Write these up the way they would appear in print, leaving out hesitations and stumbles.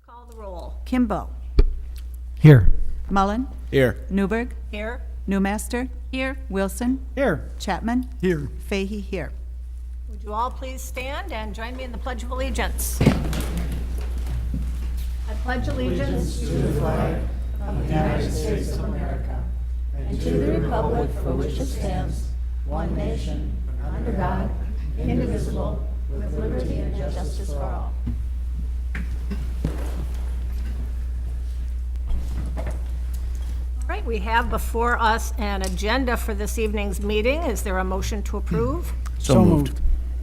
Call the roll. Kimball. Here. Mullen. Here. Newberg. Here. Newmaster. Here. Wilson. Here. Chapman. Here. Fahey here. Would you all please stand and join me in the Pledge of Allegiance? I pledge allegiance to the flag of the United States of America, and to the republic for which it stands, one nation, under God, indivisible, with liberty and justice for all. All right, we have before us an agenda for this evening's meeting. Is there a motion to approve? So moved.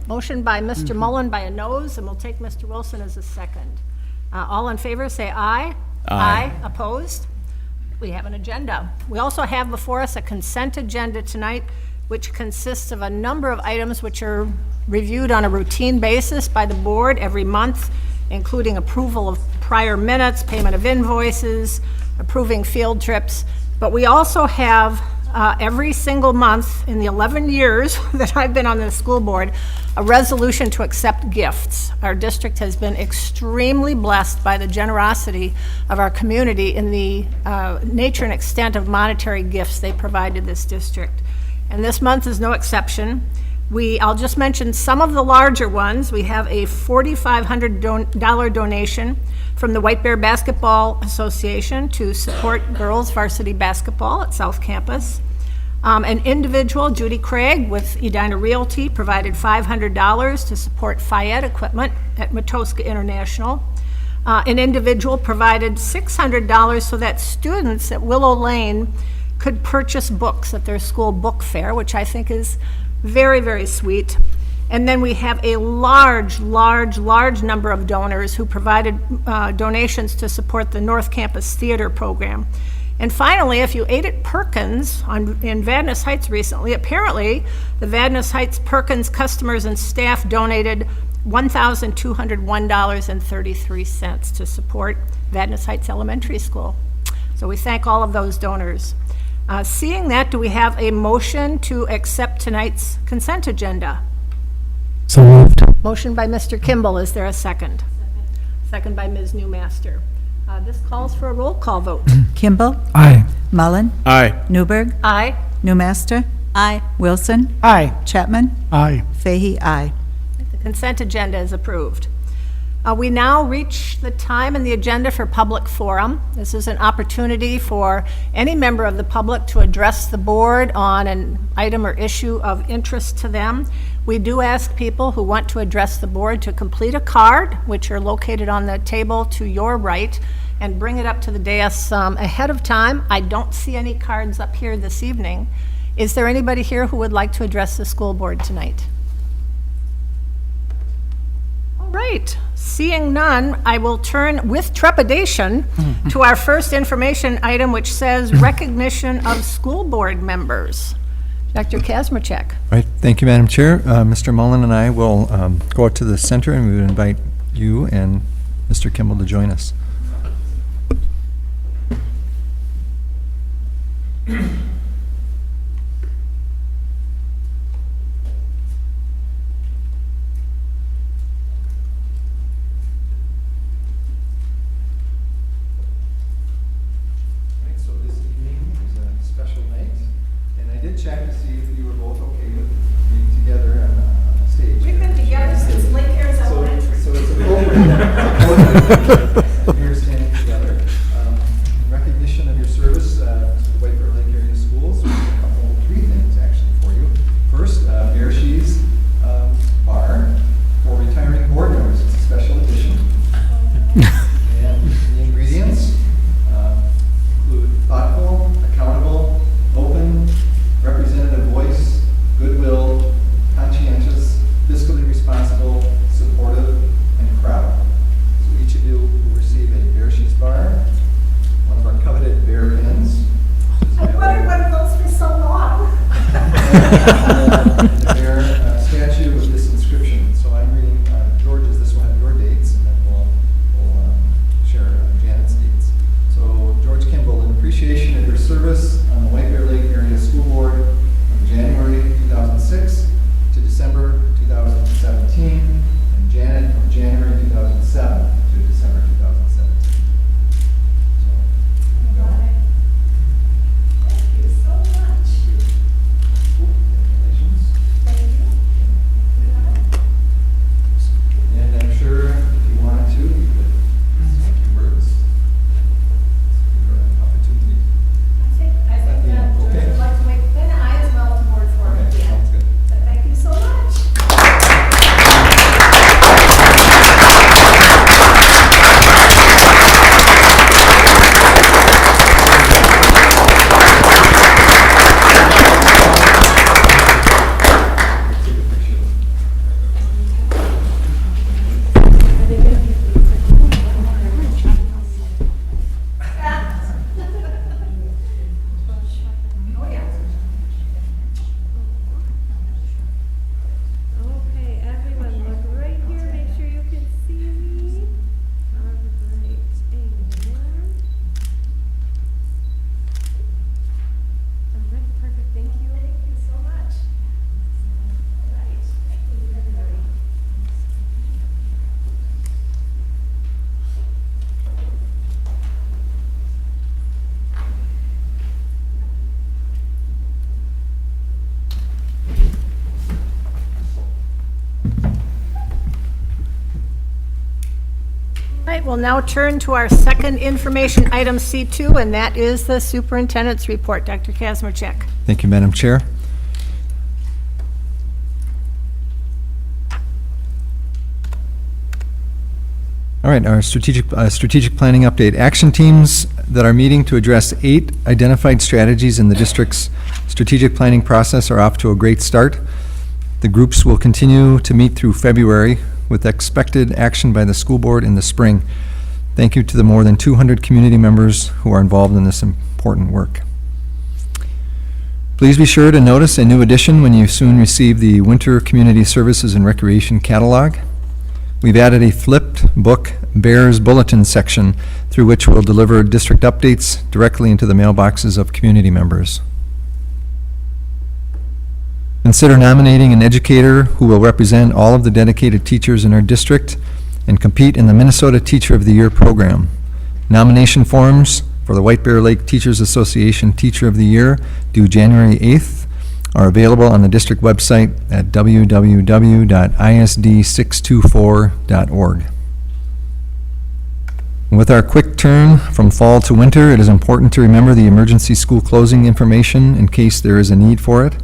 Motion by Mr. Mullen by a nose, and we'll take Mr. Wilson as a second. All in favor, say aye. Aye. Opposed? We have an agenda. We also have before us a consent agenda tonight, which consists of a number of items which are reviewed on a routine basis by the board every month, including approval of prior minutes, payment of invoices, approving field trips. But we also have every single month in the 11 years that I've been on the school board, a resolution to accept gifts. Our district has been extremely blessed by the generosity of our community in the nature and extent of monetary gifts they provide to this district. And this month is no exception. I'll just mention some of the larger ones. We have a $4,500 donation from the White Bear Basketball Association to support girls varsity basketball at South Campus. An individual, Judy Craig with Edina Realty, provided $500 to support Fayette equipment at Matoska International. An individual provided $600 so that students at Willow Lane could purchase books at their school book fair, which I think is very, very sweet. And then we have a large number of donors who provided donations to support the North Campus Theater program. And finally, if you ate at Perkins in Vadnais Heights recently, apparently the Vadnais Heights Perkins customers and staff donated $1,201.33 to support Vadnais Heights Elementary School. So we thank all of those donors. Seeing that, do we have a motion to accept tonight's consent agenda? So moved. Motion by Mr. Kimball. Is there a second? Second by Ms. Newmaster. This calls for a roll call vote. Kimball. Aye. Mullen. Aye. Newberg. Aye. Newmaster. Aye. Wilson. Aye. Chapman. Aye. Fahey aye. The consent agenda is approved. We now reach the time in the agenda for public forum. This is an opportunity for any member of the public to address the board on an item or issue of interest to them. We do ask people who want to address the board to complete a card, which are located on the table to your right, and bring it up to the dais ahead of time. I don't see any cards up here this evening. Is there anybody here who would like to address the school board tonight? All right, seeing none, I will turn with trepidation to our first information item, which says recognition of school board members. Dr. Kazmierczak. Right, thank you, Madam Chair. Mr. Mullen and I will go out to the center, and we would invite you and Mr. Kimball to join us. So this evening is a special night, and I did check to see if you were both okay with being together on the stage. We've been together since Lake Airs Elementary. So it's appropriate. Here standing together. In recognition of your service to the White Bear Lake Area Schools, we have three things actually for you. First, Bearshees bar for retiring board members. It's a special edition. And the ingredients include thoughtful, accountable, open, representative voice, goodwill, conscientious, fiscally responsible, supportive, and proud. So each of you will receive a Bearshees bar, one of our coveted bear pins. I've wanted one of those for so long. And the bear statue with this inscription. So I'm reading George's, this will have your dates, and then we'll share Janet's dates. So George Kimball, in appreciation of your service on the White Bear Lake Area School Board from January 2006 to December 2017, and Janet from January 2007 to December 2017. right, we'll now turn to our second information item, C2, and that is the superintendent's report. Dr. Kazmierczak. Thank you, Madam Chair. All right, our strategic planning update. Action teams that are meeting to address 8 identified strategies in the district's strategic planning process are off to a great start. The groups will continue to meet through February with expected action by the school board in the spring. Thank you to the more than 200 community members who are involved in this important work. Please be sure to notice a new addition when you soon receive the Winter Community Services and Recreation Catalog. We've added a flipped book Bears Bulletin section through which we'll deliver district updates directly into the mailboxes of community members. Consider nominating an educator who will represent all of the dedicated teachers in our district and compete in the Minnesota Teacher of the Year program. Nomination forms for the White Bear Lake Teachers Association Teacher of the Year, due January 8th, are available on the district website at www.isd624.org. With our quick turn from fall to winter, it is important to remember the emergency school closing information in case there is a need for it.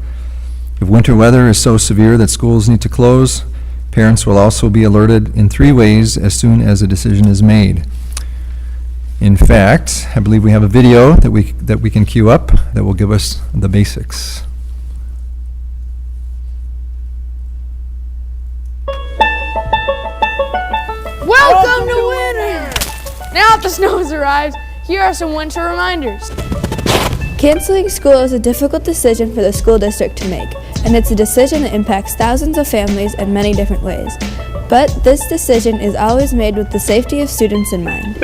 If winter weather is so severe that schools need to close, parents will also be alerted in 3 ways as soon as a decision is made. In fact, I believe we have a video that we can queue up that will give us the basics. Welcome to winter! Now that the snow has arrived, here are some winter reminders. Canceling school is a difficult decision for the school district to make, and it's a decision that impacts thousands of families in many different ways. But this decision is always made with the safety of students in mind.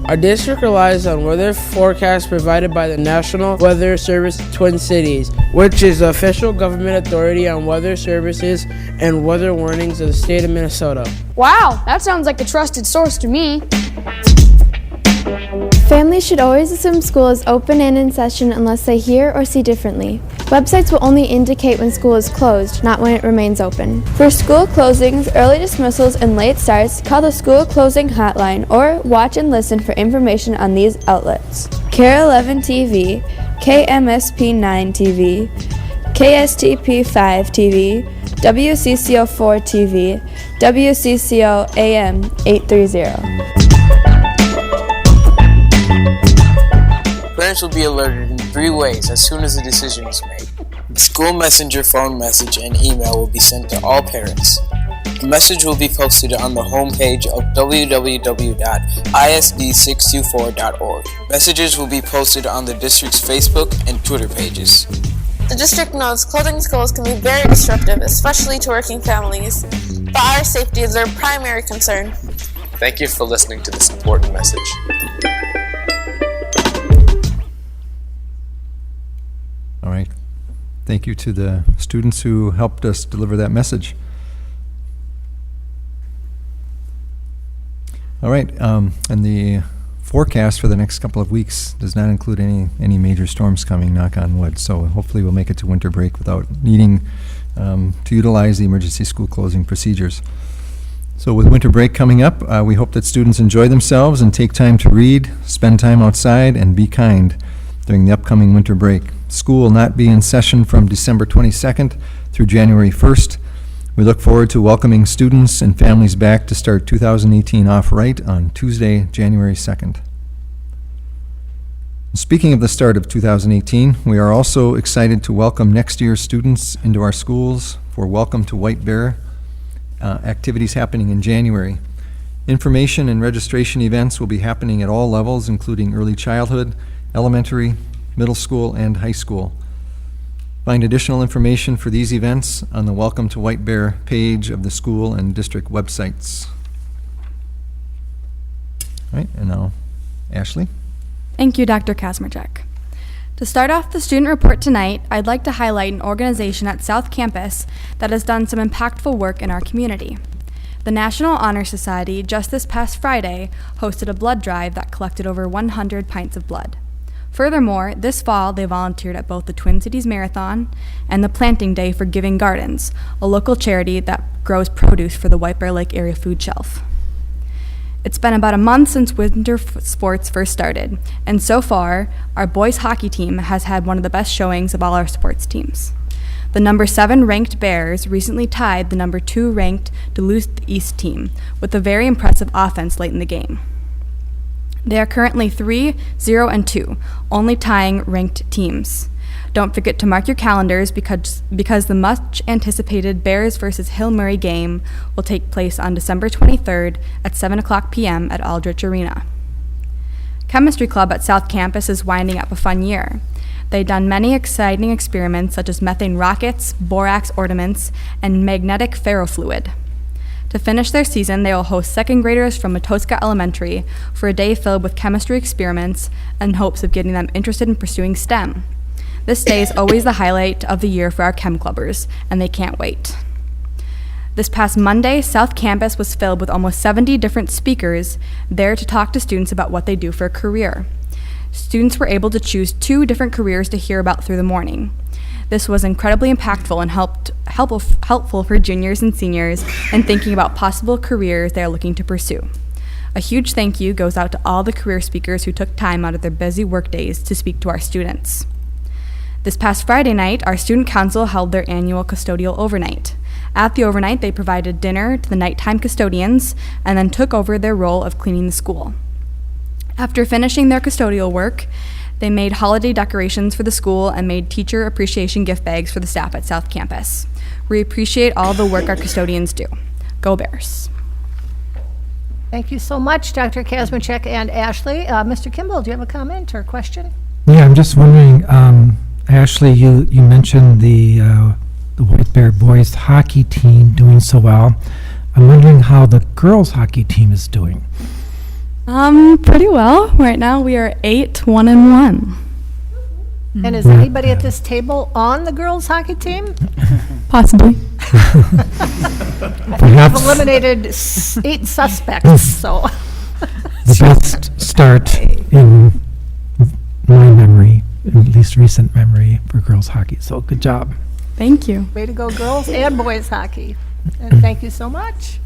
Our district relies on weather forecasts provided by the National Weather Service Twin Cities, which is the official government authority on weather services and weather warnings of the state of Minnesota. Wow, that sounds like a trusted source to me. Families should always assume school is open and in session unless they hear or see differently. Websites will only indicate when school is closed, not when it remains open. For school closings, early dismissals, and late starts, call the school closing hotline or watch and listen for information on these outlets. KARE 11 TV, KMSP 9 TV, KSTP 5 TV, WCCO 4 TV, WCCO AM 830. Parents will be alerted in 3 ways as soon as the decision is made. The school messenger phone message and email will be sent to all parents. The message will be posted on the homepage of www.isd624.org. Messages will be posted on the district's Facebook and Twitter pages. The district knows closing schools can be very disruptive, especially to working families, but our safety is our primary concern. Thank you for listening to this important message. All right. Thank you to the students who helped us deliver that message. All right, and the forecast for the next couple of weeks does not include any major storms coming, knock on wood. So hopefully we'll make it to winter break without needing to utilize the emergency school closing procedures. So with winter break coming up, we hope that students enjoy themselves and take time to read, spend time outside, and be kind during the upcoming winter break. School will not be in session from December 22nd through January 1st. We look forward to welcoming students and families back to start 2018 off right on Tuesday, January 2nd. Speaking of the start of 2018, we are also excited to welcome next year's students into our schools for Welcome to White Bear activities happening in January. Information and registration events will be happening at all levels, including early childhood, elementary, middle school, and high school. Find additional information for these events on the Welcome to White Bear page of the school and district websites. All right, and now Ashley. Thank you, Dr. Kazmierczak. To start off the student report tonight, I'd like to highlight an organization at South Campus that has done some impactful work in our community. The National Honor Society, just this past Friday, hosted a blood drive that collected over 100 pints of blood. Furthermore, this fall, they volunteered at both the Twin Cities Marathon and the Planting Day for Giving Gardens, a local charity that grows produce for the White Bear Lake area food shelf. It's been about a month since winter sports first started, and so far, our boys hockey team has had one of the best showings of all our sports teams. The number 7 ranked Bears recently tied the number 2 ranked Duluth East team with a very impressive offense late in the game. They are currently 3-0-2, only tying ranked teams. Don't forget to mark your calendars because the much anticipated Bears versus Hill Murray game will take place on December 23rd at 7:00 p.m. at Aldrich Arena. Chemistry Club at South Campus is winding up a fun year. They've done many exciting experiments such as methane rockets, borax ordnance, and magnetic ferrofluid. To finish their season, they will host second graders from Matoska Elementary for a day filled with chemistry experiments in hopes of getting them interested in pursuing STEM. This day is always the highlight of the year for our chem clubbers, and they can't wait. This past Monday, South Campus was filled with almost 70 different speakers there to talk to students about what they do for a career. Students were able to choose 2 different careers to hear about through the morning. This was incredibly impactful and helpful for juniors and seniors in thinking about possible careers they are looking to pursue. A huge thank you goes out to all the career speakers who took time out of their busy work days to speak to our students. This past Friday night, our student council held their annual custodial overnight. At the overnight, they provided dinner to the nighttime custodians and then took over their role of cleaning the school. After finishing their custodial work, they made holiday decorations for the school and made teacher appreciation gift bags for the staff at South Campus. We appreciate all the work our custodians do. Go Bears. Thank you so much, Dr. Kazmierczak and Ashley. Mr. Kimball, do you have a comment or question? Yeah, I'm just wondering, Ashley, you mentioned the White Bear boys hockey team doing so well. I'm wondering how the girls hockey team is doing. Pretty well. Right now we are 8-1-1. And is anybody at this table on the girls hockey team? Possibly. I've eliminated 8 suspects, so. The best start in my memory, at least recent memory, for girls hockey. So good job. Thank you. Way to go, girls and boys hockey. And thank you so much.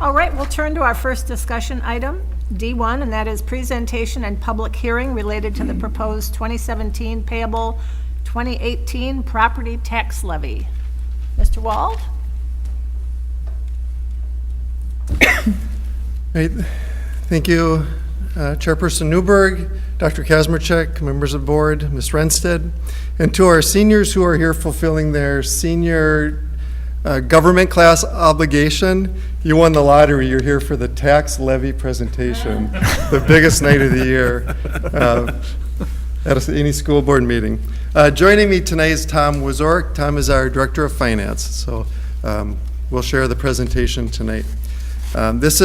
All right, we'll turn to our first discussion item, D1, and that is presentation and public hearing related to the proposed 2017 payable 2018 property tax levy. Mr. Wald? Right. Thank you, Chairperson Newberg, Dr. Kazmierczak, members of the board, Ms. Renstead, and to our seniors who are here fulfilling their senior government class obligation. You won the lottery. You're here for the tax levy presentation, the biggest night of the year at any school board meeting. Joining me tonight is Tom Wazorek. Tom is our Director of Finance, so we'll share the presentation tonight. This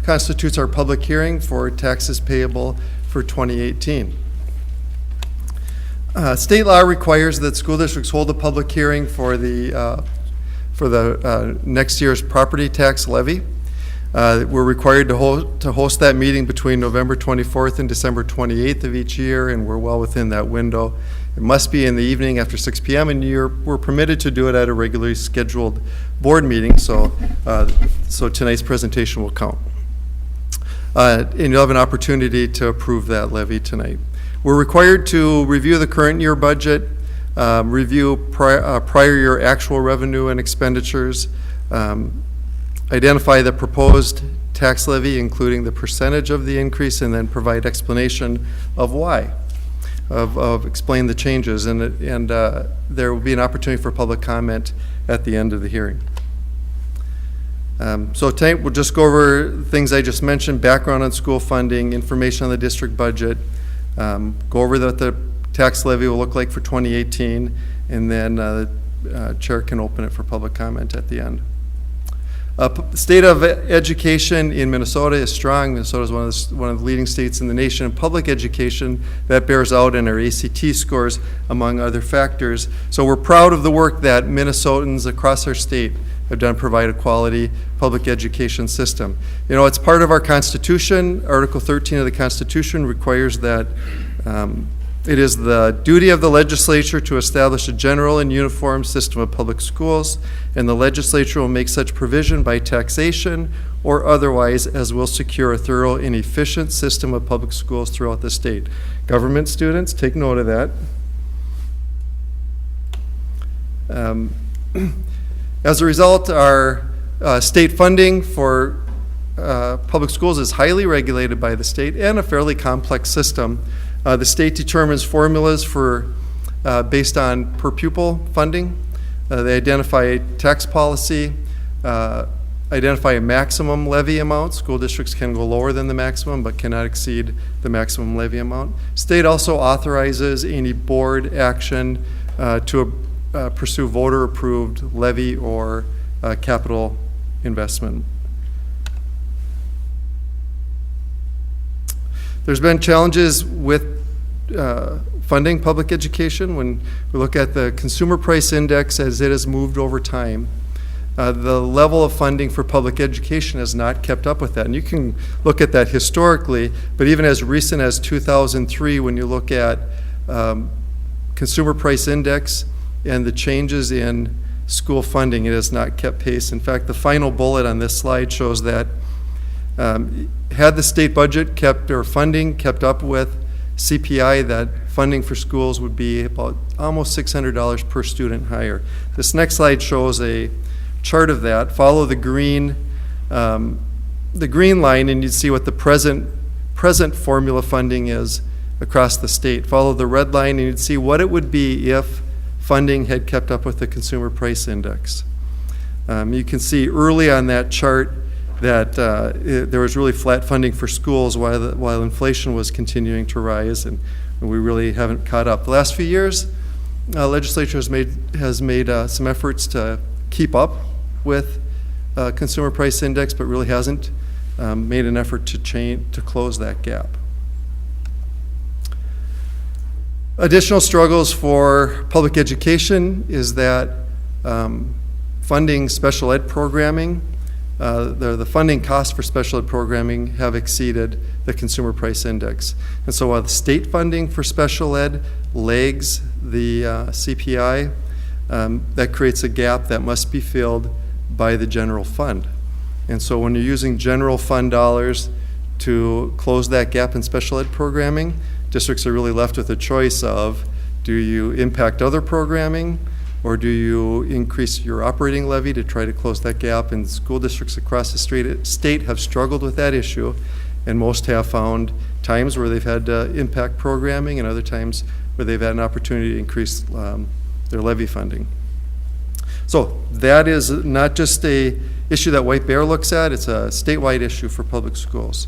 constitutes our public hearing for taxes payable for 2018. State law requires that school districts hold a public hearing for the next year's property tax levy. We're required to host that meeting between November 24th and December 28th of each year, and we're well within that window. It must be in the evening after 6 p.m. and we're permitted to do it at a regularly scheduled board meeting, so tonight's presentation will count. And you'll have an opportunity to approve that levy tonight. We're required to review the current year budget, review prior year actual revenue and expenditures, identify the proposed tax levy, including the percentage of the increase, and then provide explanation of why, explain the changes, and there will be an opportunity for public comment at the end of the hearing. So tonight we'll just go over things I just mentioned: background on school funding, information on the district budget, go over what the tax levy will look like for 2018, and then the chair can open it for public comment at the end. State of education in Minnesota is strong. Minnesota is one of the leading states in the nation in public education. That bears out in our ACT scores, among other factors. So we're proud of the work that Minnesotans across our state have done to provide a quality public education system. You know, it's part of our Constitution. Article 13 of the Constitution requires that It is the duty of the legislature to establish a general and uniform system of public schools, and the legislature will make such provision by taxation or otherwise as will secure a thorough and efficient system of public schools throughout the state. Government students, take note of that. As a result, our state funding for public schools is highly regulated by the state and a fairly complex system. The state determines formulas for based on per pupil funding. They identify a tax policy, identify a maximum levy amount. School districts can go lower than the maximum but cannot exceed the maximum levy amount. State also authorizes any board action to pursue voter-approved levy or capital investment. There's been challenges with funding public education. When we look at the consumer price index as it has moved over time, the level of funding for public education has not kept up with that. And you can look at that historically, but even as recent as 2003, when you look at consumer price index and the changes in school funding, it has not kept pace. In fact, the final bullet on this slide shows that had the state budget kept, or funding kept up with CPI, that funding for schools would be about almost $600 per student higher. This next slide shows a chart of that. Follow the green line and you'd see what the present formula funding is across the state. Follow the red line and you'd see what it would be if funding had kept up with the consumer price index. You can see early on that chart that there was really flat funding for schools while inflation was continuing to rise, and we really haven't caught up. The last few years, legislature has made some efforts to keep up with consumer price index, but really hasn't made an effort to close that gap. Additional struggles for public education is that funding special ed programming, the funding costs for special ed programming have exceeded the consumer price index. And so while the state funding for special ed lags the CPI, that creates a gap that must be filled by the general fund. And so when you're using general fund dollars to close that gap in special ed programming, districts are really left with a choice of, do you impact other programming, or do you increase your operating levy to try to close that gap? And school districts across the state have struggled with that issue, and most have found times where they've had to impact programming and other times where they've had an opportunity to increase their levy funding. So that is not just a issue that White Bear looks at, it's a statewide issue for public schools.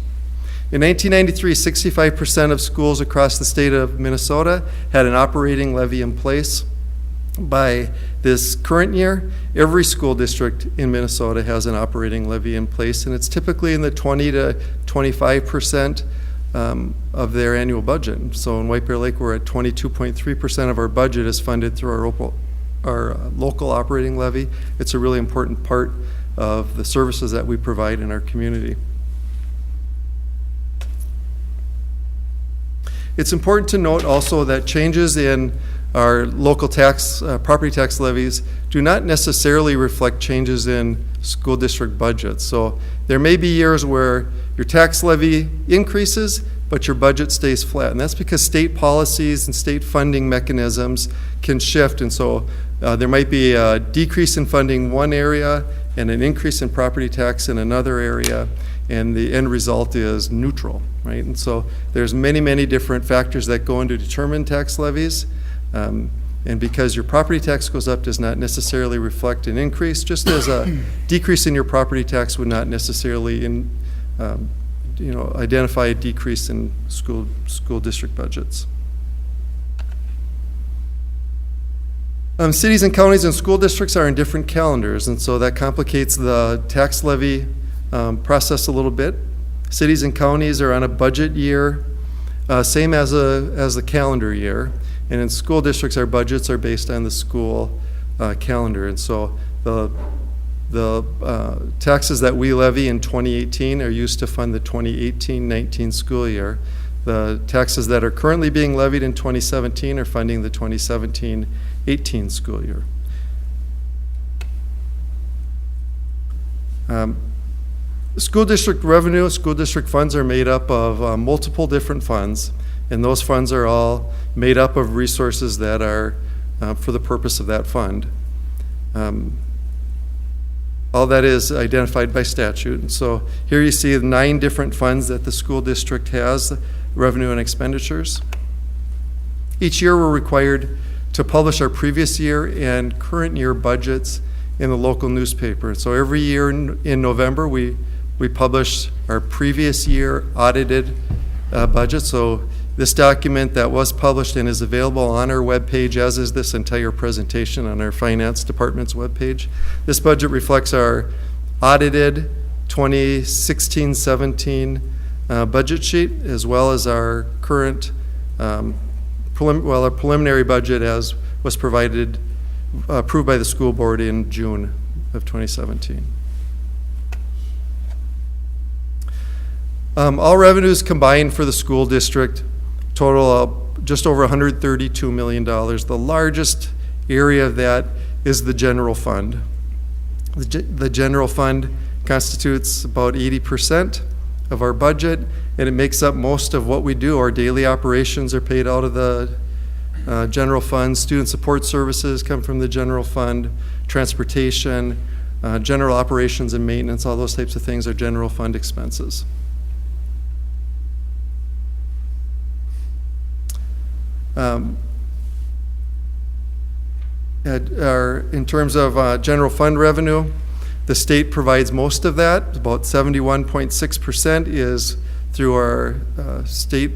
In 1993, 65% of schools across the state of Minnesota had an operating levy in place. By this current year, every school district in Minnesota has an operating levy in place, and it's typically in the 20 to 25% of their annual budget. So in White Bear Lake, we're at 22.3% of our budget is funded through our local operating levy. It's a really important part of the services that we provide in our community. It's important to note also that changes in our local tax, property tax levies do not necessarily reflect changes in school district budgets. So there may be years where your tax levy increases, but your budget stays flat. And that's because state policies and state funding mechanisms can shift. And so there might be a decrease in funding in one area and an increase in property tax in another area, and the end result is neutral, right? And so there's many, many different factors that go into determine tax levies. And because your property tax goes up does not necessarily reflect an increase, just as a decrease in your property tax would not necessarily identify a decrease in school district budgets. Cities and counties and school districts are in different calendars, and so that complicates the tax levy process a little bit. Cities and counties are on a budget year, same as the calendar year. And in school districts, our budgets are based on the school calendar. And so the taxes that we levy in 2018 are used to fund the 2018-19 school year. The taxes that are currently being levied in 2017 are funding the 2017-18 school year. School district revenue, school district funds are made up of multiple different funds, and those funds are all made up of resources that are for the purpose of that fund. All that is identified by statute. And so here you see the 9 different funds that the school district has, revenue and expenditures. Each year we're required to publish our previous year and current year budgets in the local newspaper. So every year in November we publish our previous year audited budget. So this document that was published and is available on our webpage, as is this entire presentation on our finance department's webpage. This budget reflects our audited 2016-17 budget sheet, as well as our current, our preliminary budget as was approved by the school board in June of 2017. All revenues combined for the school district total just over $132 million. The largest area of that is the general fund. The general fund constitutes about 80% of our budget, and it makes up most of what we do. Our daily operations are paid out of the general fund. Student support services come from the general fund. Transportation, general operations and maintenance, all those types of things are general fund expenses. In terms of general fund revenue, the state provides most of that. About 71.6% is through our state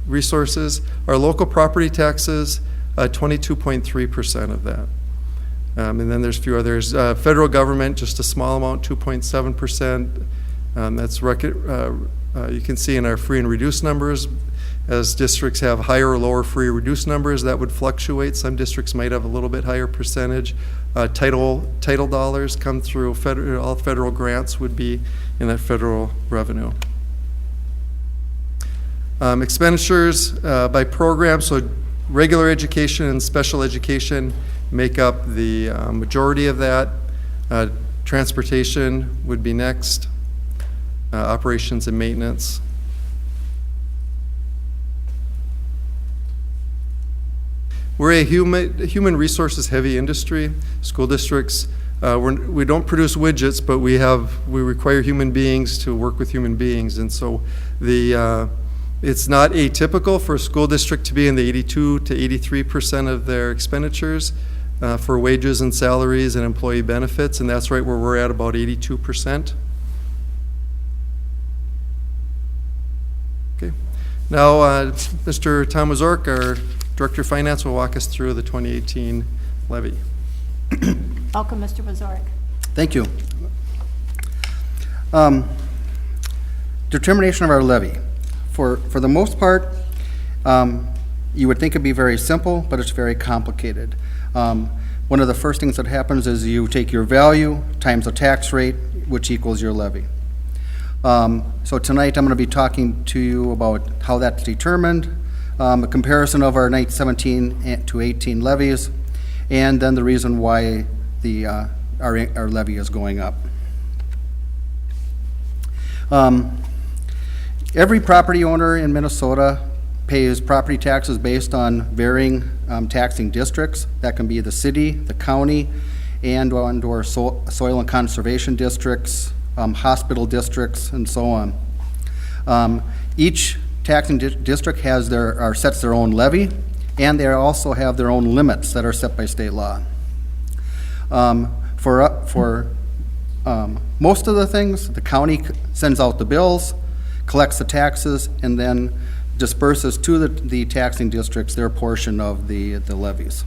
resources. Our local property taxes, 22.3% of that. And then there's a few others. Federal government, just a small amount, 2.7%. That's you can see in our free and reduced numbers. As districts have higher or lower free or reduced numbers, that would fluctuate. Some districts might have a little bit higher percentage. Title dollars come through all federal grants would be in that federal revenue. Expenditures by program, so regular education and special education make up the majority of that. Transportation would be next. Operations and maintenance. We're a human resources heavy industry. School districts, we don't produce widgets, but we require human beings to work with human beings. And so it's not atypical for a school district to be in the 82 to 83% of their expenditures for wages and salaries and employee benefits, and that's right where we're at, about 82%. Okay. Now, Mr. Tom Wazorek, our Director of Finance, will walk us through the 2018 levy. Welcome, Mr. Wazorek. Thank you. Determination of our levy. For the most part, you would think it'd be very simple, but it's very complicated. One of the first things that happens is you take your value times the tax rate, which equals your levy. So tonight I'm going to be talking to you about how that's determined, a comparison of our 1917 to 18 levies, and then the reason why our levy is going up. Every property owner in Minnesota pays property taxes based on varying taxing districts. That can be the city, the county, and/or soil and conservation districts, hospital districts, and so on. Each taxing district has sets their own levy, and they also have their own limits that are set by state law. For most of the things, the county sends out the bills, collects the taxes, and then disperses to the taxing districts their portion of the levies.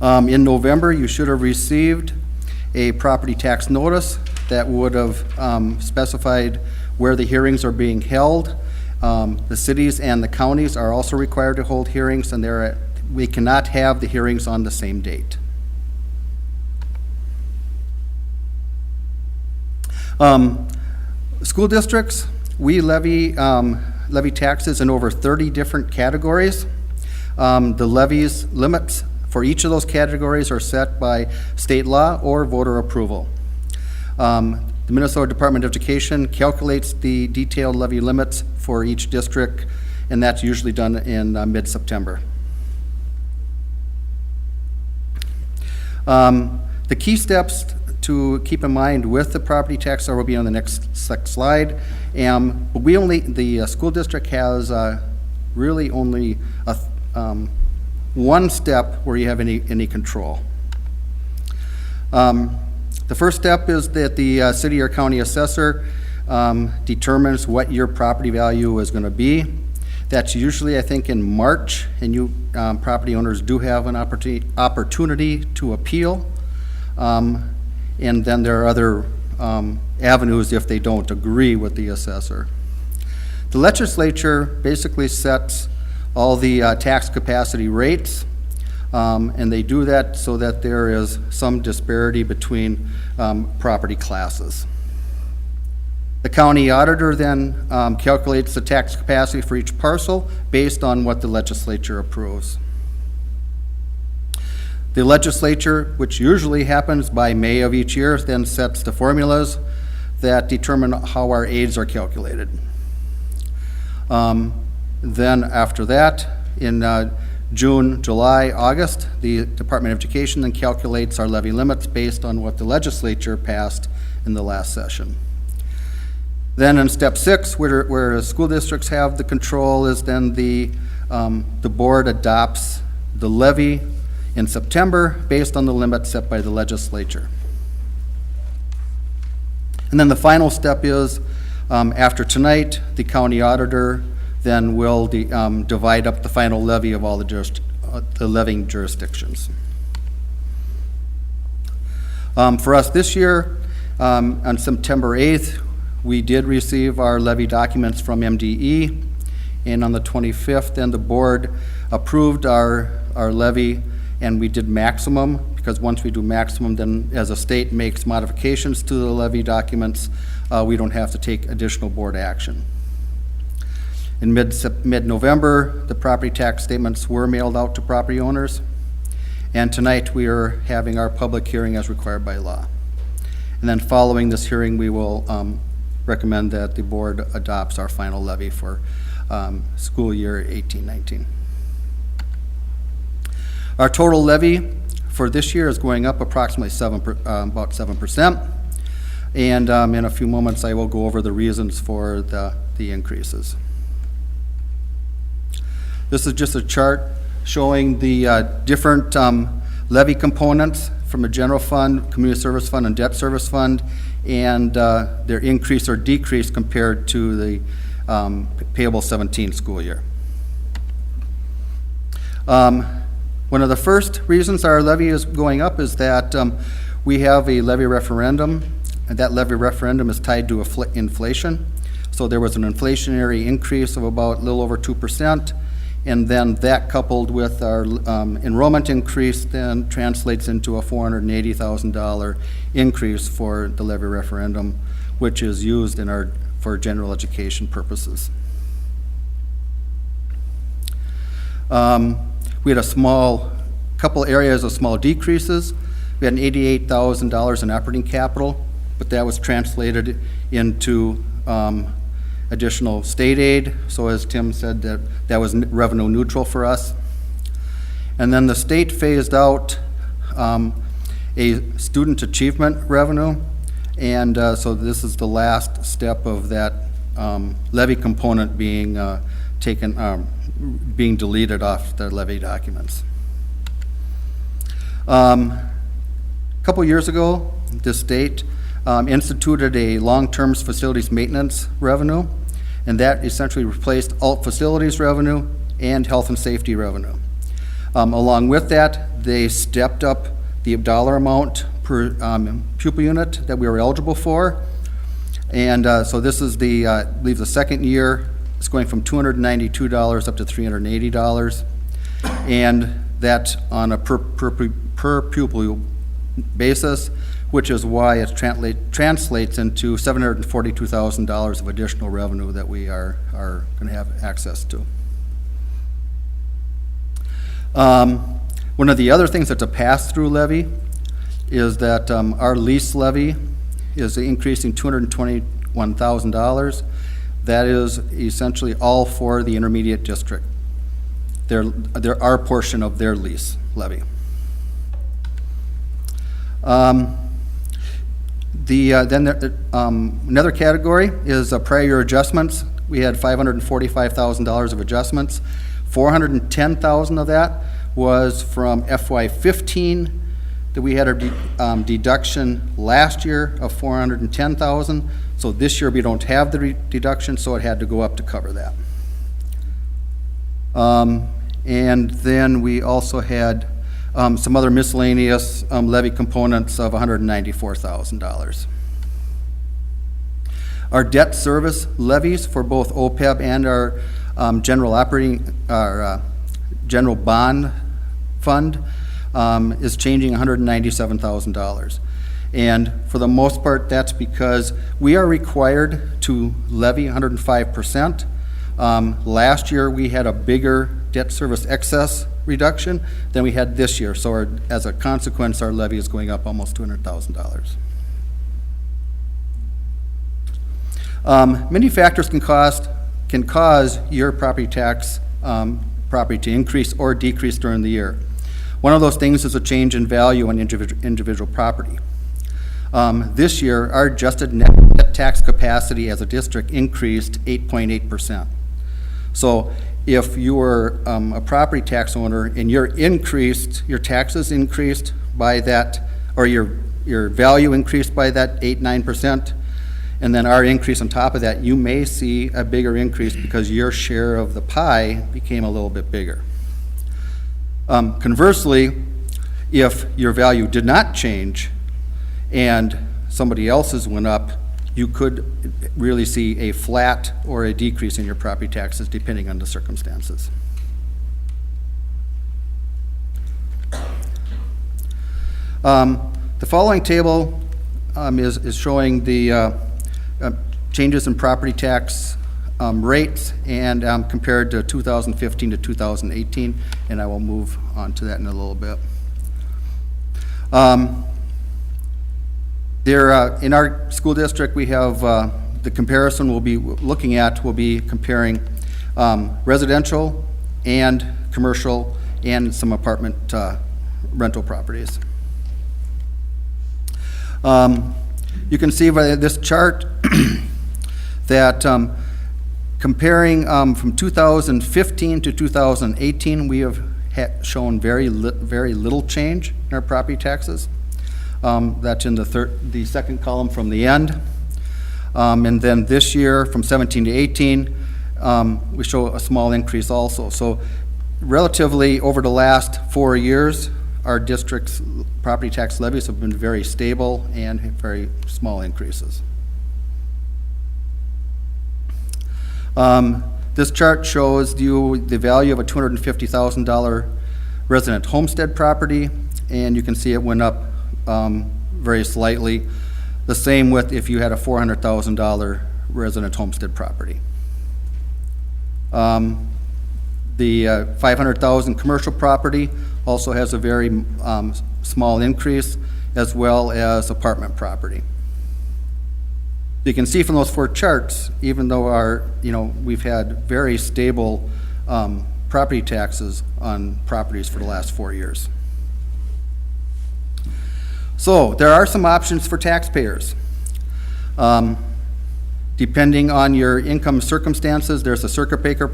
In November, you should have received a property tax notice that would have specified where the hearings are being held. The cities and the counties are also required to hold hearings, and we cannot have the hearings on the same date. School districts, we levy levy taxes in over 30 different categories. The levies limits for each of those categories are set by state law or voter approval. The Minnesota Department of Education calculates the detailed levy limits for each district, and that's usually done in mid-September. The key steps to keep in mind with the property tax will be on the next slide. The school district has really only one step where you have any control. The first step is that the city or county assessor determines what your property value is going to be. That's usually, I think, in March, and you property owners do have an opportunity to appeal. And then there are other avenues if they don't agree with the assessor. The legislature basically sets all the tax capacity rates, and they do that so that there is some disparity between property classes. The county auditor then calculates the tax capacity for each parcel based on what the legislature approves. The legislature, which usually happens by May of each year, then sets the formulas that determine how our aids are calculated. Then after that, in June, July, August, the Department of Education then calculates our levy limits based on what the legislature passed in the last session. Then in step 6, where school districts have the control, is then the board adopts the levy in September based on the limit set by the legislature. And then the final step is, after tonight, the county auditor then will divide up the final levy of all the levying jurisdictions. For us this year, on September 8th, we did receive our levy documents from MDE, and on the 25th, then the board approved our levy, and we did maximum, because once we do maximum, then as a state makes modifications to the levy documents, we don't have to take additional board action. In mid-November, the property tax statements were mailed out to property owners, and tonight we are having our public hearing as required by law. And then following this hearing, we will recommend that the board adopts our final levy for school year 18-19. Our total levy for this year is going up approximately about 7%. And in a few moments, I will go over the reasons for the increases. This is just a chart showing the different levy components from a general fund, community service fund, and debt service fund, and their increase or decrease compared to the payable 17 school year. One of the first reasons our levy is going up is that we have a levy referendum, and that levy referendum is tied to inflation. So there was an inflationary increase of about a little over 2%, and then that coupled with our enrollment increase then translates into a $480,000 increase for the levy referendum, which is used for general education purposes. We had couple areas of small decreases. We had an $88,000 in operating capital, but that was translated into additional state aid. So as Tim said, that was revenue neutral for us. And then the state phased out a student achievement revenue. And so this is the last step of that levy component being being deleted off the levy documents. A couple years ago, the state instituted a long-term facilities maintenance revenue, and that essentially replaced alt facilities revenue and health and safety revenue. Along with that, they stepped up the dollar amount per pupil unit that we were eligible for, and so this is I believe the second year. It's going from $292 up to $380, and that on a per pupil basis which is why it translates into $742,000 of additional revenue that we are going to have access to. One of the other things that's a pass-through levy is that our lease levy is increasing $221,000. That is essentially all for the intermediate district. Our portion of their lease levy. Another category is prior year adjustments. We had $545,000 of adjustments. $410,000 of that was from FY15 that we had a deduction last year of $410,000. So this year we don't have the deduction, so it had to go up to cover that. And then we also had some other miscellaneous levy components of $194,000. Our debt service levies for both OPEB and our general bond fund is changing $197,000. And for the most part, that's because we are required to levy 105%. Last year, we had a bigger debt service excess reduction than we had this year. So as a consequence, our levy is going up almost $200,000. Many factors can cause your property tax property to increase or decrease during the year. One of those things is a change in value on individual property. This year, our adjusted net tax capacity as a district increased 8.8%. So if you were a property tax owner and your taxes increased by that, or your value increased by that 8-9%, and then our increase on top of that, you may see a bigger increase because your share of the pie became a little bit bigger. Conversely, if your value did not change and somebody else's went up, you could really see a flat or a decrease in your property taxes depending on the circumstances. The following table is showing the changes in property tax rates and compared to 2015 to 2018, and I will move on to that in a little bit. In our school district, we have the comparison we'll be looking at, we'll be comparing residential and commercial and some apartment rental properties. You can see by this chart that comparing from 2015 to 2018, we have shown very little change in our property taxes. That's in the second column from the end. And then this year, from 17 to 18, we show a small increase also. So relatively over the last 4 years, our district's property tax levies have been very stable and very small increases. This chart shows you the value of a $250,000 resident homestead property, and you can see it went up very slightly. The same with if you had a $400,000 resident homestead property. The $500,000 commercial property also has a very small increase, as well as apartment property. You can see from those 4 charts, even though we've had very stable property taxes on properties for the last 4 years. So there are some options for taxpayers. Depending on your income circumstances, there's a circuit breaker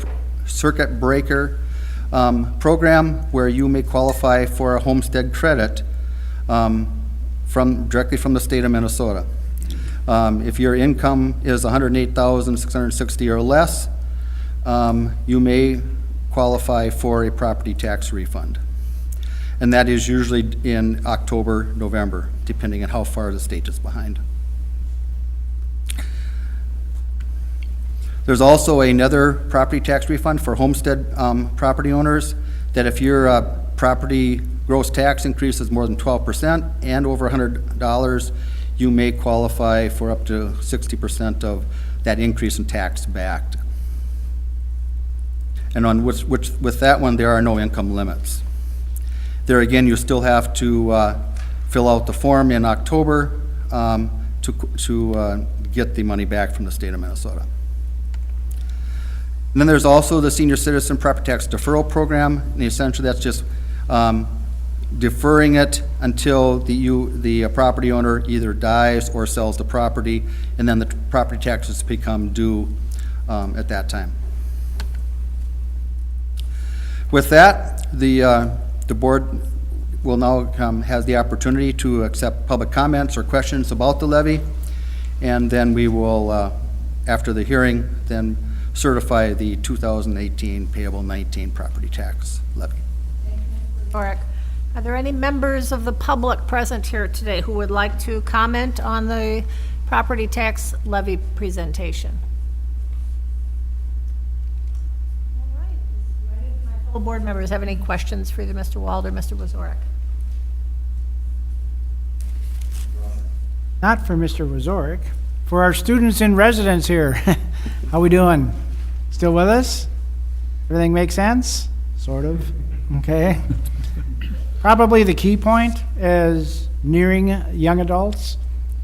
program where you may qualify for a homestead credit directly from the state of Minnesota. If your income is $108,660 or less, you may qualify for a property tax refund. And that is usually in October, November, depending on how far the state is behind. There's also another property tax refund for homestead property owners, that if your property gross tax increase is more than 12% and over $100, you may qualify for up to 60% of that increase in tax back. And on with that one, there are no income limits. There again, you still have to fill out the form in October to get the money back from the state of Minnesota. And then there's also the Senior Citizen Property Tax Deferral Program, and essentially that's just deferring it until the property owner either dies or sells the property, and then the property taxes become due at that time. With that, the board will now has the opportunity to accept public comments or questions about the levy, and then we will, after the hearing, then certify the 2018 payable 19 property tax levy. Oric. Are there any members of the public present here today who would like to comment on the property tax levy presentation? All right. Do any of my fellow board members have any questions for either Mr. Wald or Mr. Wazorek? Not for Mr. Wazorek. For our students in residence here, how we doing? Still with us? Everything make sense? Sort of. Okay. Probably the key point is nearing young adults.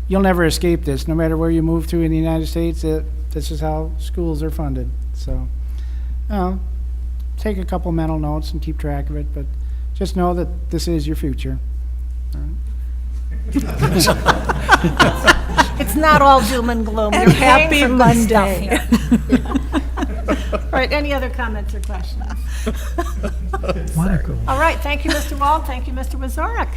You'll never escape this, no matter where you move to in the United States. This is how schools are funded. So, take a couple mental notes and keep track of it, but just know that this is your future. All right. It's not all doom and gloom. You're Happy paying for good stuff Monday. here. All right, any other comments or questions? All right, thank you, Mr. Wald, thank you, Mr. Wazorek.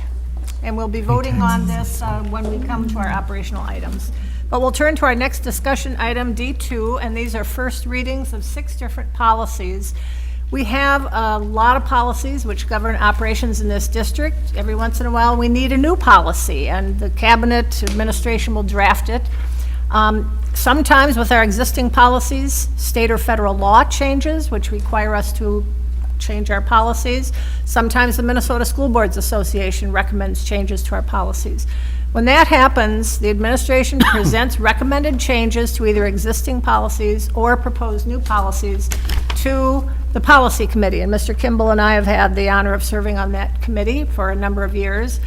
And we'll be voting on this when we come to our operational items. But we'll turn to our next discussion item, D2, and these are first readings of 6 different policies. We have a lot of policies which govern operations in this district. Every once in a while, we need a new policy, and the cabinet administration will draft it. Sometimes with our existing policies, state or federal law changes, which require us to change our policies. Sometimes the Minnesota School Boards Association recommends changes to our policies. When that happens, the administration presents recommended changes to either existing policies or proposed new policies to the policy committee. And Mr. Kimball and I have had the honor of serving on that committee for a number of years.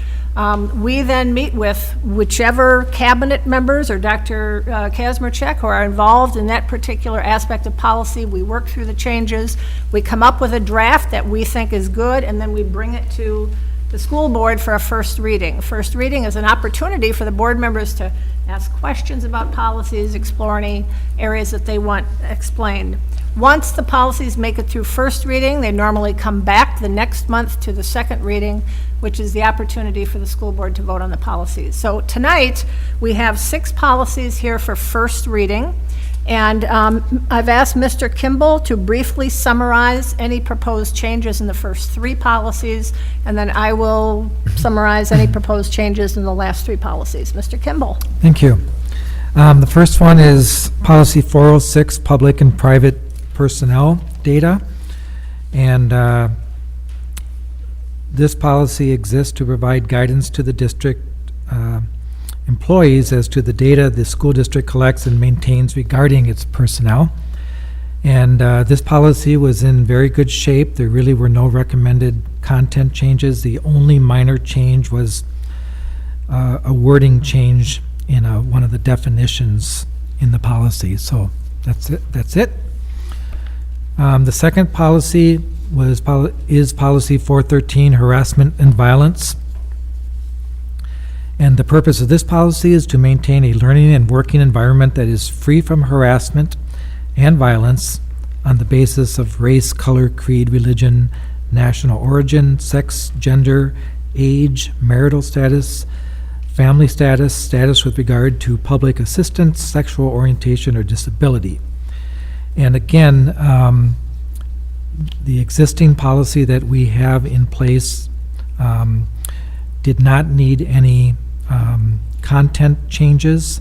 We then meet with whichever cabinet members or Dr. Kazmierczak who are involved in that particular aspect of policy. We work through the changes. We come up with a draft that we think is good, and then we bring it to the school board for a first reading. First reading is an opportunity for the board members to ask questions about policies, explore any areas that they want explained. Once the policies make it through first reading, they normally come back the next month to the second reading, which is the opportunity for the school board to vote on the policies. So tonight, we have 6 policies here for first reading. And I've asked Mr. Kimball to briefly summarize any proposed changes in the first 3 policies, and then I will summarize any proposed changes in the last 3 policies. Mr. Kimball. Thank you. The first one is Policy 406, Public and Private Personnel Data. And this policy exists to provide guidance to the district employees as to the data the school district collects and maintains regarding its personnel. And this policy was in very good shape. There really were no recommended content changes. The only minor change was a wording change in one of the definitions in the policy. So that's it. The second policy is Policy 413, Harassment and Violence. And the purpose of this policy is to maintain a learning and working environment that is free from harassment and violence on the basis of race, color, creed, religion, national origin, sex, gender, age, marital status, family status, status with regard to public assistance, sexual orientation, or disability. And again, the existing policy that we have in place did not need any content changes.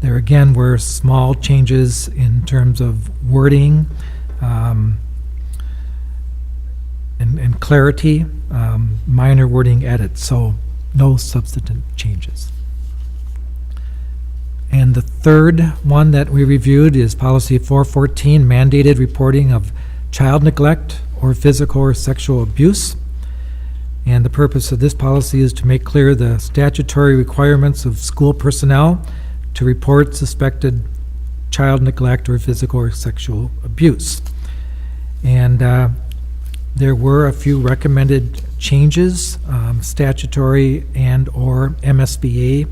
There again were small changes in terms of wording and clarity minor wording edits, so no substantive changes. And the third one that we reviewed is policy 414, mandated reporting of child neglect or physical or sexual abuse. And the purpose of this policy is to make clear the statutory requirements of school personnel to report suspected child neglect or physical or sexual abuse. And there were a few recommended changes, statutory and or MSBA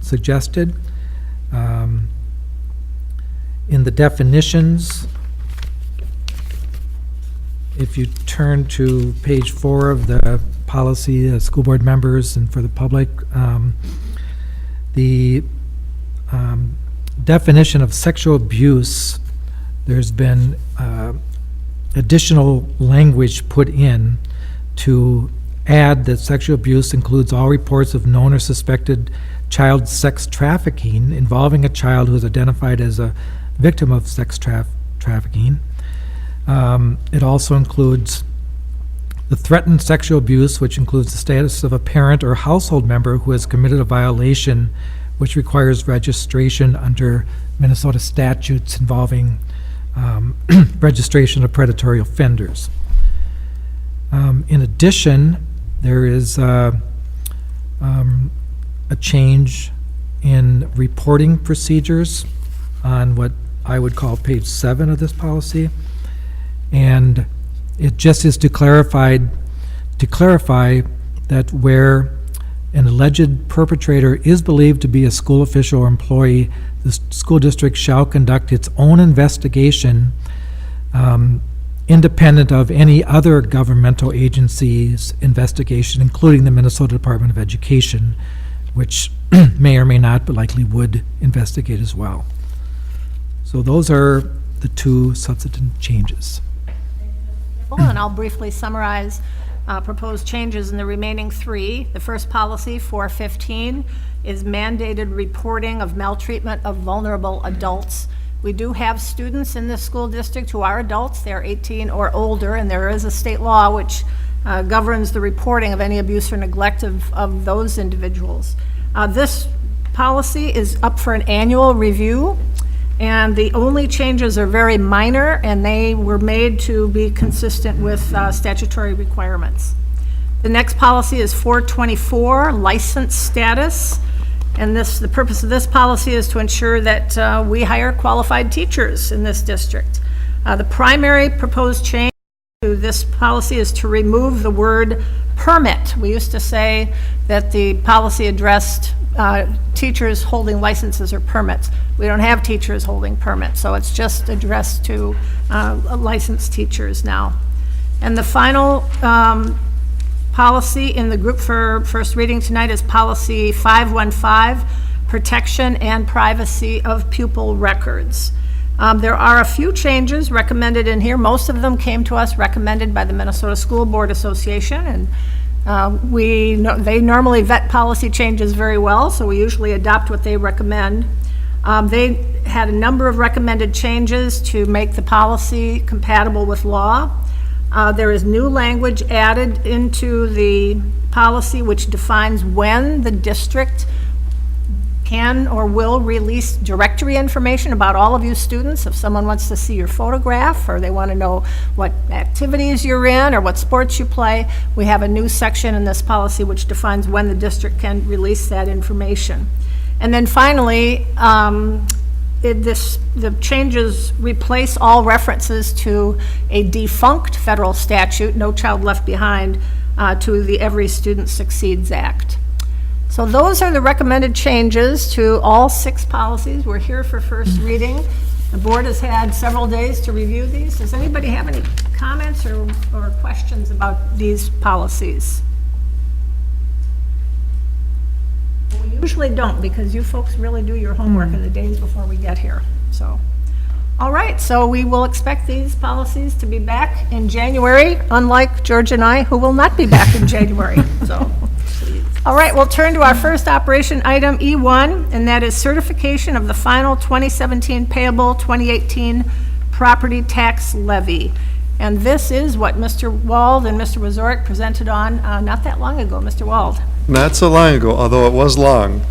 suggested. In the definitions, if you turn to page 4 of the policy, school board members and for the public, the definition of sexual abuse, there's been additional language put in to add that sexual abuse includes all reports of known or suspected child sex trafficking involving a child who is identified as a victim of sex trafficking. It also includes the threatened sexual abuse, which includes the status of a parent or household member who has committed a violation which requires registration under Minnesota statutes involving registration of predatory offenders. In addition, there is a change in reporting procedures on what I would call page 7 of this policy. And it just is to clarify that where an alleged perpetrator is believed to be a school official or employee, the school district shall conduct its own investigation independent of any other governmental agency's investigation, including the Minnesota Department of Education, which may or may not, but likely would investigate as well. So those are the two substantive changes. And I'll briefly summarize proposed changes in the remaining 3. The first policy, 415, is mandated reporting of maltreatment of vulnerable adults. We do have students in this school district who are adults. They're 18 or older, and there is a state law which governs the reporting of any abuse or neglect of those individuals. This policy is up for an annual review, and the only changes are very minor, and they were made to be consistent with statutory requirements. The next policy is 424, license status. And the purpose of this policy is to ensure that we hire qualified teachers in this district. The primary proposed change to this policy is to remove the word permit. We used to say that the policy addressed teachers holding licenses or permits. We don't have teachers holding permits, so it's just addressed to licensed teachers now. And the final policy in the group for first reading tonight is policy 515, protection and privacy of pupil records. There are a few changes recommended in here. Most of them came to us recommended by the Minnesota School Board Association, and they normally vet policy changes very well, so we usually adopt what they recommend. They had a number of recommended changes to make the policy compatible with law. There is new language added into the policy which defines when the district can or will release directory information about all of you students. If someone wants to see your photograph, or they want to know what activities you're in or what sports you play, we have a new section in this policy which defines when the district can release that information. And then finally, the changes replace all references to a defunct federal statute, No Child Left Behind, to the Every Student Succeeds Act. So those are the recommended changes to all 6 policies. We're here for first reading. The board has had several days to review these. Does anybody have any comments or questions about these policies? We usually don't, because you folks really do your homework in the days before we get here. So, all right, so we will expect these policies to be back in January, unlike George and I, who will not be back in January. So, all right, we'll turn to our first operation item, E1, and that is certification of the final 2017 payable 2018 property tax levy. And this is what Mr. Wald and Mr. Wazorek presented on not that long ago. Mr. Wald. Not so long ago, although it was long.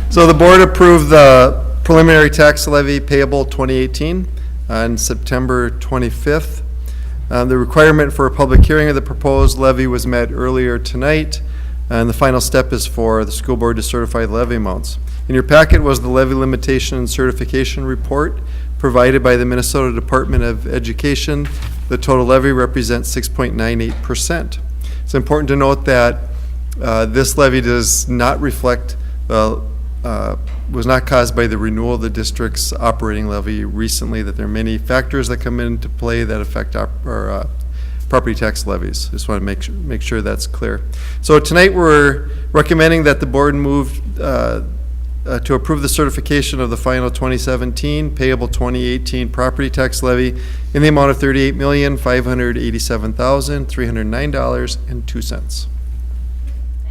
So the board approved the preliminary tax levy payable 2018 on September 25th. The requirement for a public hearing of the proposed levy was met earlier tonight, and the final step is for the school board to certify the levy amounts. In your packet was the levy limitation and certification report provided by the Minnesota Department of Education. The total levy represents 6.98%. It's important to note that this levy does not reflect, was not caused by the renewal of the district's operating levy recently, that there are many factors that come into play that affect our property tax levies. Just want to make sure that's clear. So tonight we're recommending that the board move to approve the certification of the final 2017 payable 2018 property tax levy in the amount of $38,587,309.02.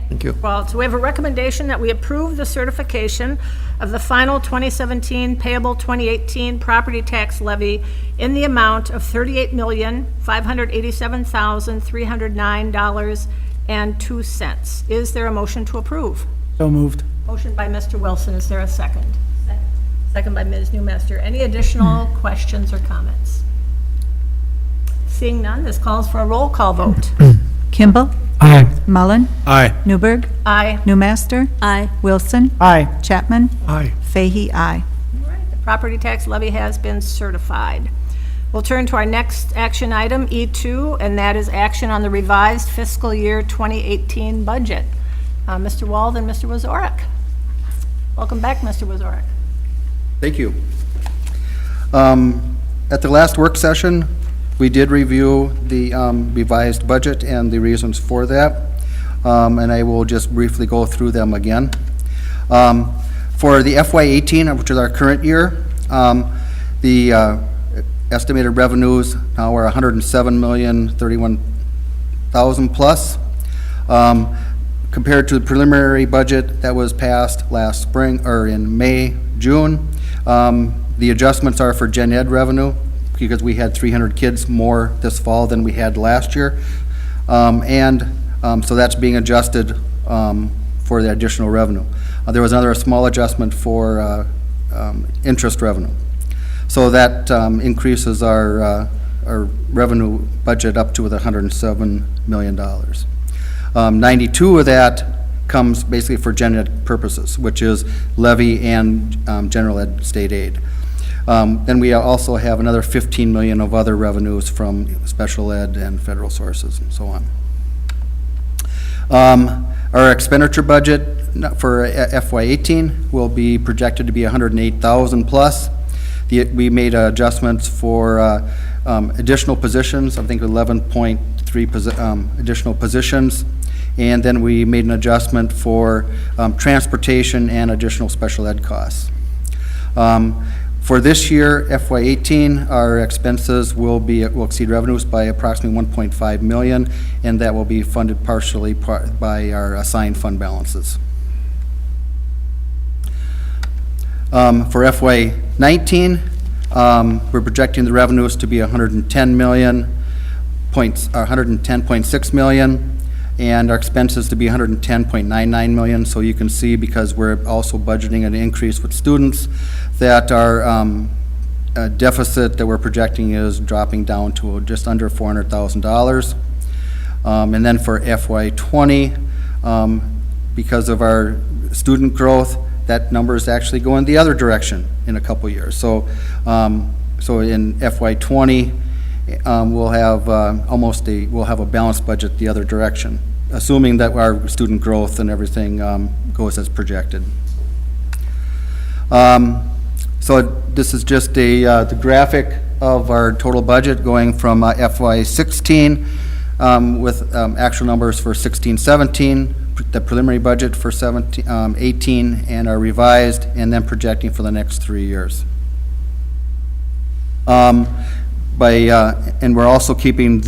Thank you. Well, so we have a recommendation that we approve the certification of the final 2017 payable 2018 property tax levy in the amount of $38,587,309.02. Is there a motion to approve? So moved. Motion by Mr. Wilson. Is there a second? Second. Second by Ms. Newmaster. Any additional questions or comments? Seeing none, this calls for a roll call vote. Kimball. Aye. Mullen. Aye. Newberg. Aye. Newmaster. Aye. Wilson. Aye. Chapman. Aye. Fahey, aye. All right, the property tax levy has been certified. We'll turn to our next action item, E2, and that is action on the revised fiscal year 2018 budget. Mr. Wald and Mr. Wazorek. Welcome back, Mr. Wazorek. Thank you. At the last work session, we did review the revised budget and the reasons for that, and I will just briefly go through them again. For the FY18, which is our current year, the estimated revenues now are $107,031,000 plus. Compared to the preliminary budget that was passed last spring, or in May, June, the adjustments are for gen ed revenue, because we had 300 kids more this fall than we had last year. So that's being adjusted for the additional revenue. There was another small adjustment for interest revenue. So that increases our revenue budget up to $107 million. 92 of that comes basically for gen ed purposes, which is levy and general ed state aid. Then we also have another 15 million of other revenues from special ed and federal sources and so on. Our expenditure budget for FY18 will be projected to be 108,000 plus. We made adjustments for additional positions, I think 11.3 additional positions. And then we made an adjustment for transportation and additional special ed costs. For this year, FY18, our expenses will exceed revenues by approximately 1.5 million, and that will be funded partially by our assigned fund balances. For FY19, we're projecting the revenues to be 110.6 million, and our expenses to be 110.99 million. So you can see, because we're also budgeting an increase with students, that our deficit that we're projecting is dropping down to just under $400,000. And then for FY20, because of our student growth, that number is actually going the other direction in a couple years. So, so in FY20, we'll have we'll have a balanced budget the other direction, assuming that our student growth and everything goes as projected. So this is just the graphic of our total budget going from FY16 with actual numbers for 16-17, the preliminary budget for 18, and our revised, and then projecting for the next 3 years. And we're also keeping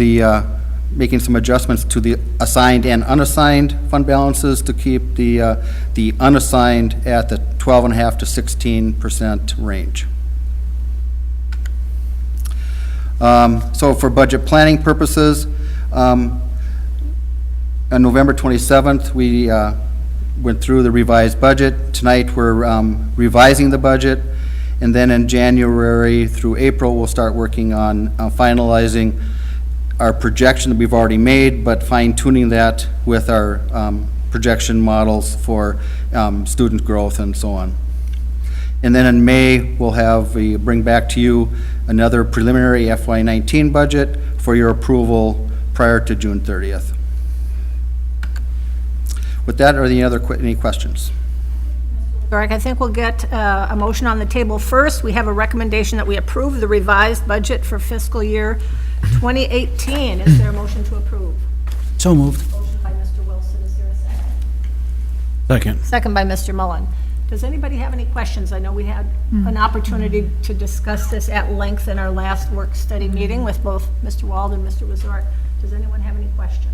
making some adjustments to the assigned and unassigned fund balances to keep the unassigned at the 12.5% to 16% range. So for budget planning purposes, on November 27th, we went through the revised budget. Tonight, we're revising the budget. And then in January through April, we'll start working on finalizing our projection that we've already made, but fine-tuning that with our projection models for student growth and so on. And then in May, we'll bring back to you another preliminary FY19 budget for your approval prior to June 30th. With that, are there any questions? Eric, I think we'll get a motion on the table first. We have a recommendation that we approve the revised budget for fiscal year 2018. Is there a motion to approve? So moved. Motion by Mr. Wilson. Is there a second? Second. Second by Mr. Mullen. Does anybody have any questions? I know we had an opportunity to discuss this at length in our last work study meeting with both Mr. Wald and Mr. Wazorek. Does anyone have any questions?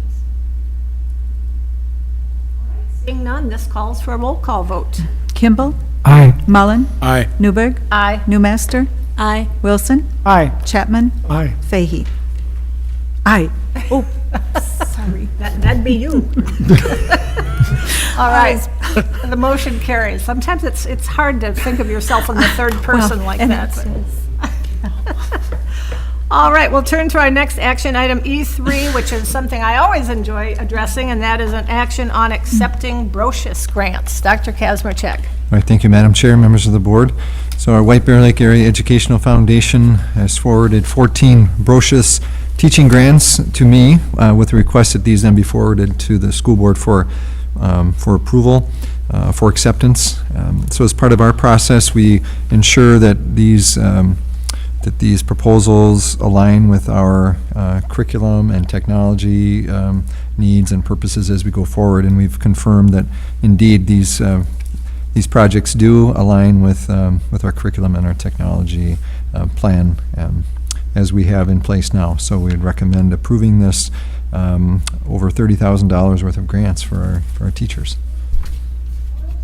All right, seeing none, this calls for a roll call vote. Kimball, Aye. Mullen, Aye. Newberg, Aye. Newmaster, Aye. Wilson, Aye. Chapman, Aye. Fahey. Aye. Oh, sorry. That'd be you. All right, the motion carries. Sometimes it's hard to think of yourself in the third person like and that. All right, we'll turn to our next action item, E3, which is something I always enjoy addressing, and that is an action on accepting BROCHUS grants. Dr. Kazmierczak. All right, thank you, Madam Chair, members of the board. So our White Bear Lake Area Educational Foundation has forwarded 14 BROCHUS teaching grants to me with the request that these then be forwarded to the school board for approval, for acceptance. So as part of our process, we ensure that these proposals align with our curriculum and technology needs and purposes as we go forward. And we've confirmed that indeed these projects do align with our curriculum and our technology plan as we have in place now. So we'd recommend approving this over $30,000 worth of grants for our teachers.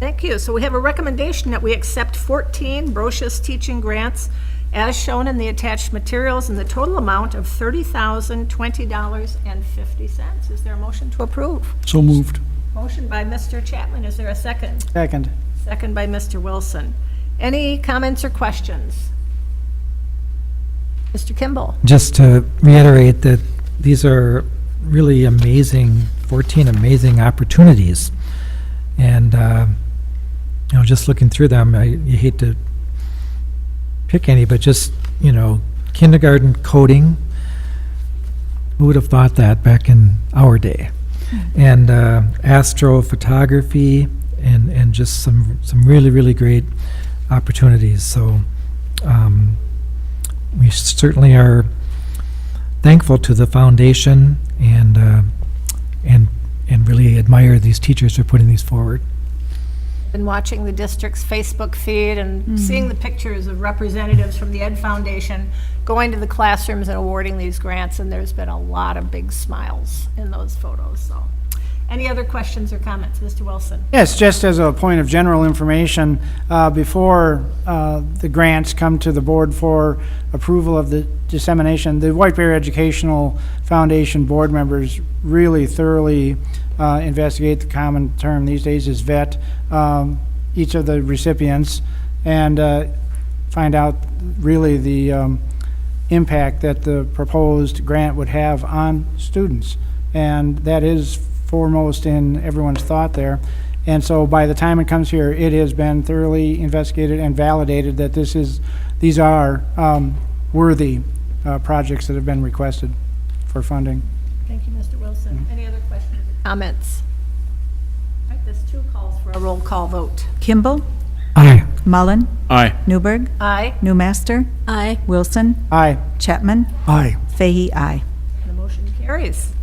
Thank you. So we have a recommendation that we accept 14 BROCHUS teaching grants as shown in the attached materials in the total amount of $30,020.50. Is there a motion to approve? So moved. Motion by Mr. Chapman. Is there a second? Second. Second by Mr. Wilson. Any comments or questions? Mr. Kimball. Just to reiterate that these are really amazing, 14 amazing opportunities. And, just looking through them, you hate to pick any, but just, kindergarten coding, who would have thought that back in our day? And astrophotography and just some really, really great opportunities. So we certainly are thankful to the foundation and really admire these teachers for putting these forward. Been watching the district's Facebook feed and seeing the pictures of representatives from the Ed Foundation going to the classrooms and awarding these grants, and there's been a lot of big smiles in those photos. So, any other questions or comments? Mr. Wilson. Yes, just as a point of general information, before the grants come to the board for approval of the dissemination, the White Bear Educational Foundation board members really thoroughly investigate. The common term these days is vet each of the recipients and find out really the impact that the proposed grant would have on students. And that is foremost in everyone's thought there. And so by the time it comes here, it has been thoroughly investigated and validated that these are worthy projects that have been requested for funding. Thank you, Mr. Wilson. Any other questions or comments? All right, this too calls for a roll call vote. Kimball, Aye. Mullen, Aye. Newberg, Aye. Newmaster, Aye. Wilson, Aye. Chapman, Aye. Fahey, aye. The motion carries.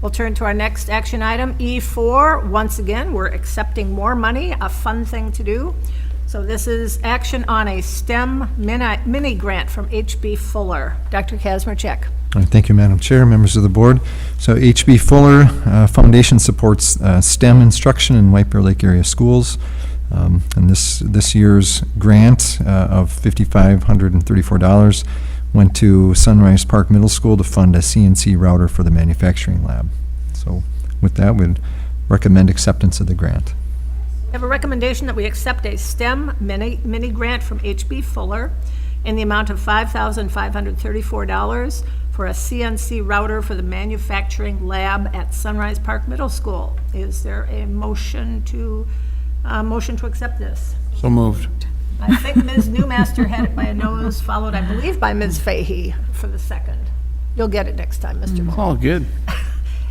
We'll turn to our next action item, E4. Once again, we're accepting more money, a fun thing to do. So this is action on a STEM mini grant from H.B. Fuller. Dr. Kazmierczak. All right, thank you, Madam Chair, members of the board. So H.B. Fuller Foundation supports STEM instruction in White Bear Lake area schools. And this year's grant of $5,534 went to Sunrise Park Middle School to fund a CNC router for the manufacturing lab. So with that, we'd recommend acceptance of the grant. We have a recommendation that we accept a STEM mini grant from H.B. Fuller in the amount of $5,534 for a CNC router for the manufacturing lab at Sunrise Park Middle School. Is there a motion to accept this? So moved. I think Ms. Newmaster had it by a nose, followed, I believe, by Ms. Fahey for the second. You'll get it next time, Mr. Moore. Oh, good.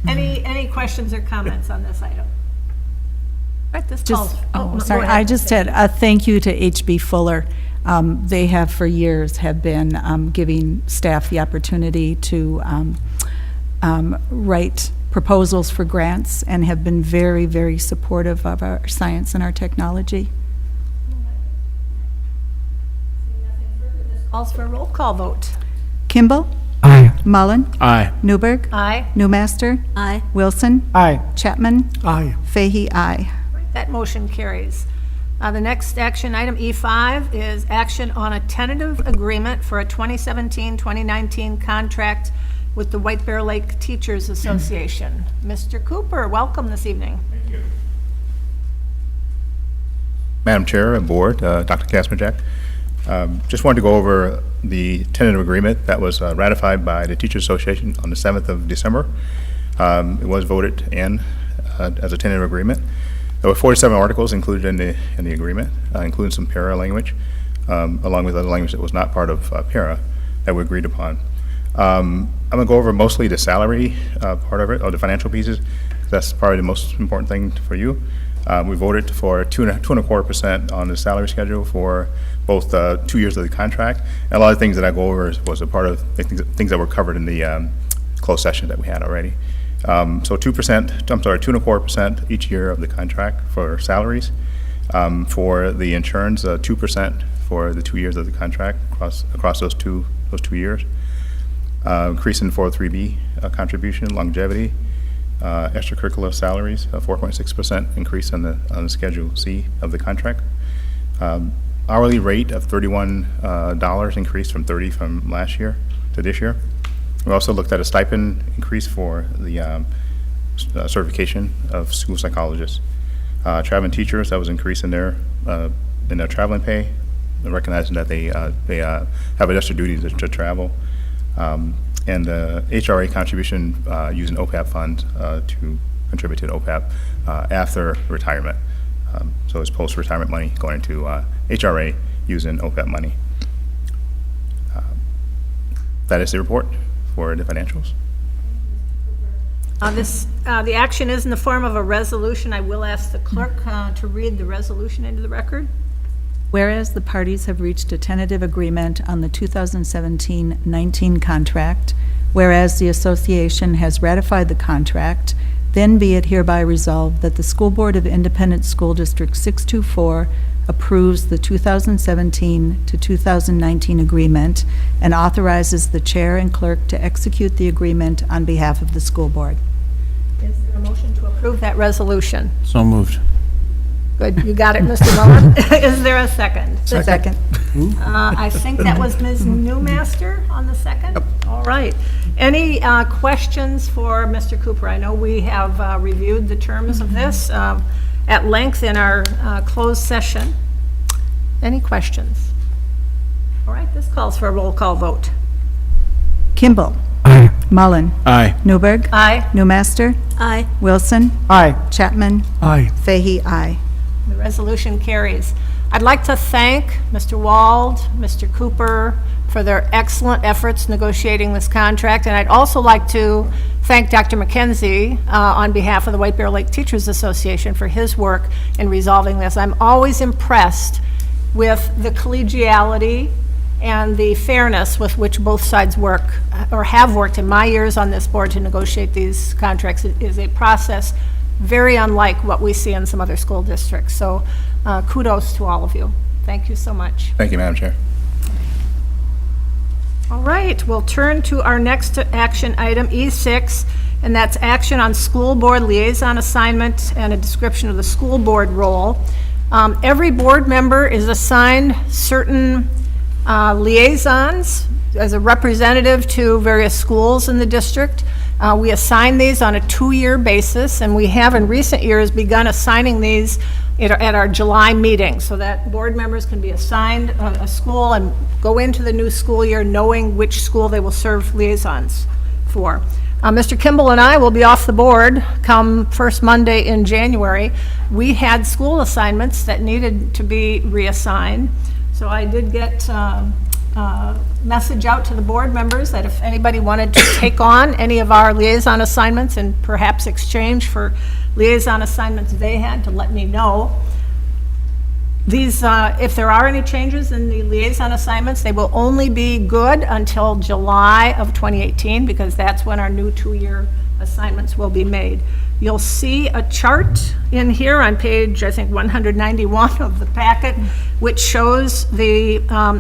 Any questions or comments on this item? Right, this calls. No, Sorry, go ahead. I just had a thank you to H.B. Fuller. They have for years have been giving staff the opportunity to write proposals for grants and have been very, very supportive of our science and our technology. Calls for a roll call vote. Kimball? Aye. Mullen? Aye. Newberg? Aye. Newmaster? Aye. Wilson? Aye. Chapman? Aye. Fahey? Aye. That motion carries. The next action item, E5, is action on a tentative agreement for a 2017-2019 contract with the White Bear Lake Teachers Association. Mr. Cooper, welcome this evening. Thank you. Madam Chair and Board, Dr. Kasmerjak, just wanted to go over the tentative agreement that was ratified by the Teachers Association on the 7th of December. It was voted in as a tentative agreement. There were 47 articles included in the agreement, including some para language, along with other language that was not part of para that we agreed upon. I'm going to go over mostly the salary part of it, or the financial pieces. That's probably the most important thing for you. We voted for 2.25% on the salary schedule for both 2 years of the contract. And a lot of things that I go over was a part of the things that were covered in the closed session that we had already. So 2.25% each year of the contract for salaries. For the insurance, 2% for the 2 years of the contract across those two years. Increase in 403B contribution, longevity, extracurricular salaries, 4.6% increase on the Schedule C of the contract. Hourly rate of $31 increase from $30 from last year to this year. We also looked at a stipend increase for the certification of school psychologists. Traveling teachers, that was increase in their traveling pay, recognizing that they have extra duties to travel. And HRA contribution using OPAP funds to contribute to the OPAP after retirement. So it's post-retirement money going into HRA using OPAP money. That is the report for the financials. The action is in the form of a resolution. I will ask the clerk to read the resolution into the record. Whereas the parties have reached a tentative agreement on the 2017-19 contract, whereas the association has ratified the contract, then be it hereby resolved that the School Board of Independent School District 624 approves the 2017 to 2019 agreement and authorizes the chair and clerk to execute the agreement on behalf of the school board. Is there a motion to approve that resolution? So moved. Good, you got it, Mr. Mullen. Is there a second? Second. I think that was Ms. Newmaster on the second? Yep. All right. Any questions for Mr. Cooper? I know we have reviewed the terms of this at length in our closed session. Any questions? All right, this calls for a roll call vote. Kimball. Aye. Mullen. Aye. Newberg. Aye. Newmaster. Aye. Wilson. Aye. Chapman. Aye. Fahey. Aye. The resolution carries. I'd like to thank Mr. Wald, Mr. Cooper for their excellent efforts negotiating this contract, and I'd also like to thank Dr. McKenzie on behalf of the White Bear Lake Teachers Association for his work in resolving this. I'm always impressed with the collegiality and the fairness with which both sides work or have worked in my years on this board to negotiate these contracts. It is a process very unlike what we see in some other school districts. So kudos to all of you. Thank you so much. Thank you, Madam Chair. All right, we'll turn to our next action item, E6, and that's action on school board liaison assignment and a description of the school board role. Every board member is assigned certain liaisons as a representative to various schools in the district. We assign these on a 2-year basis, and we have in recent years begun assigning these at our July meeting, so that board members can be assigned a school and go into the new school year knowing which school they will serve liaisons for. Mr. Kimball and I will be off the board come first Monday in January. We had school assignments that needed to be reassigned, so I did get a message out to the board members that if anybody wanted to take on any of our liaison assignments and perhaps exchange for liaison assignments they had, to let me know. These, if there are any changes in the liaison assignments, they will only be good until July of 2018, because that's when our new 2-year assignments will be made. You'll see a chart in here on page, I think, 191 of the packet, which shows the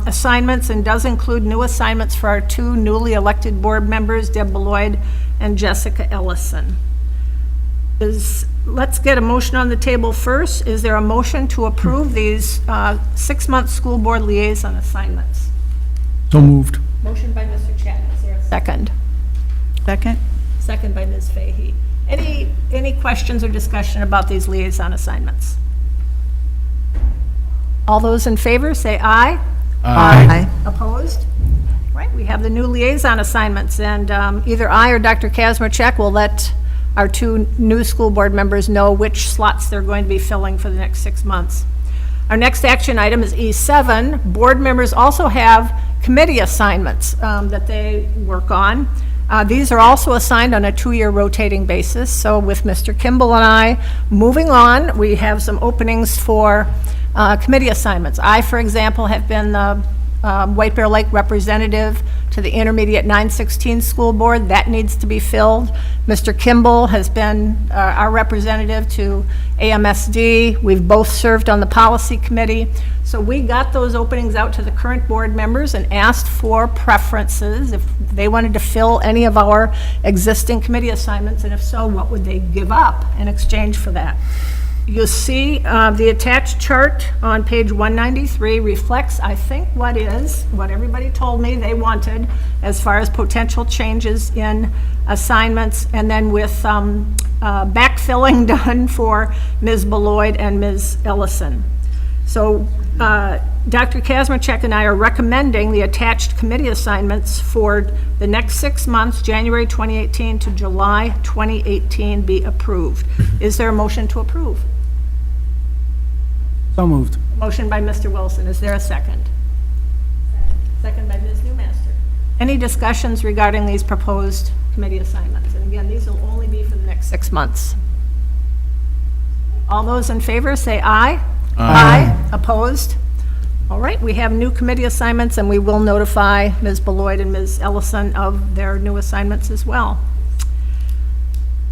assignments and does include new assignments for our 2 newly elected board members, Deb Beloit and Jessica Ellison. Let's get a motion on the table first. Is there a motion to approve these 6-month school board liaison assignments? So moved. Motion by Mr. Chapman. Is there a second? Second? Second by Ms. Fahey. Any questions or discussion about these liaison assignments? All those in favor, say aye. Aye. Opposed? Right, we have the new liaison assignments, and either I or Dr. Kazmierczak will let our 2 new school board members know which slots they're going to be filling for the next 6 months. Our next action item is E7. Board members also have committee assignments that they work on. These are also assigned on a 2-year rotating basis. So with Mr. Kimball and I moving on, we have some openings for committee assignments. I, for example, have been the White Bear Lake representative to the Intermediate 916 School Board. That needs to be filled. Mr. Kimball has been our representative to AMSD. We've both served on the policy committee. So we got those openings out to the current board members and asked for preferences if they wanted to fill any of our existing committee assignments, and if so, what would they give up in exchange for that? You'll see the attached chart on page 193 reflects, I think, what everybody told me they wanted as far as potential changes in assignments, and then with backfilling done for Ms. Beloit and Ms. Ellison. So Dr. Kazmierczak and I are recommending the attached committee assignments for the next 6 months, January 2018 to July 2018, be approved. Is there a motion to approve? So moved. Motion by Mr. Wilson. Is there a second? Second by Ms. Newmaster. Any discussions regarding these proposed committee assignments? And again, these will only be for the next 6 months. All those in favor say aye. Aye. Opposed? All right, we have new committee assignments, and we will notify Ms. Beloit and Ms. Ellison of their new assignments as well.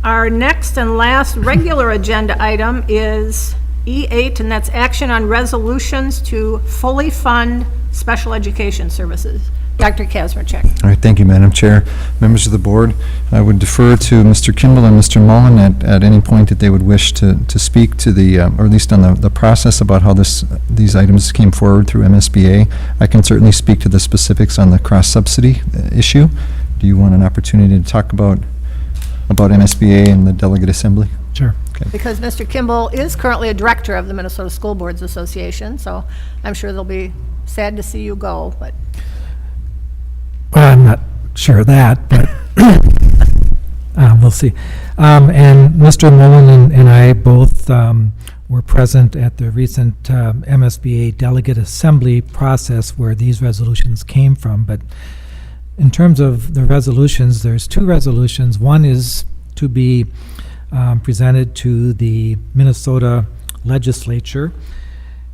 Our next and last regular agenda item is E8, and that's action on resolutions to fully fund special education services. Dr. Kazmierczak. All right, thank you, Madam Chair. Members of the board, I would defer to Mr. Kimball and Mr. Mullen at any point that they would wish to speak to the, or at least on the process about how these items came forward through MSBA. I can certainly speak to the specifics on the cross-subsidy issue. Do you want an opportunity to talk about MSBA and the Delegate Assembly? Sure. Okay. Because Mr. Kimball is currently a director of the Minnesota School Boards Association, so I'm sure they'll be sad to see you go, but. Well, I'm not sure of that, but we'll see. And Mr. Mullen and I both were present at the recent MSBA Delegate Assembly process where these resolutions came from. But in terms of the resolutions, there's 2 resolutions. One is to be presented to the Minnesota legislature,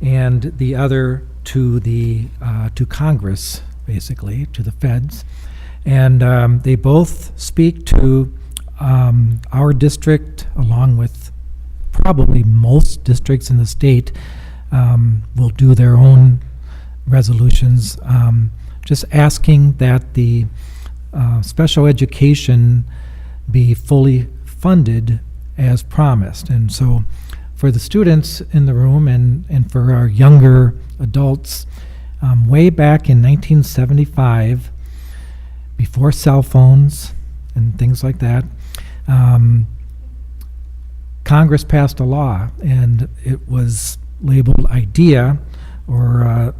and the other to the to Congress, basically, to the feds. And they both speak to our district, along with probably most districts in the state will do their own resolutions, just asking that the special education be fully funded as promised. And so for the students in the room and for our younger adults, way back in 1975, before cell phones and things like that, Congress passed a law, and it was labeled IDEA, or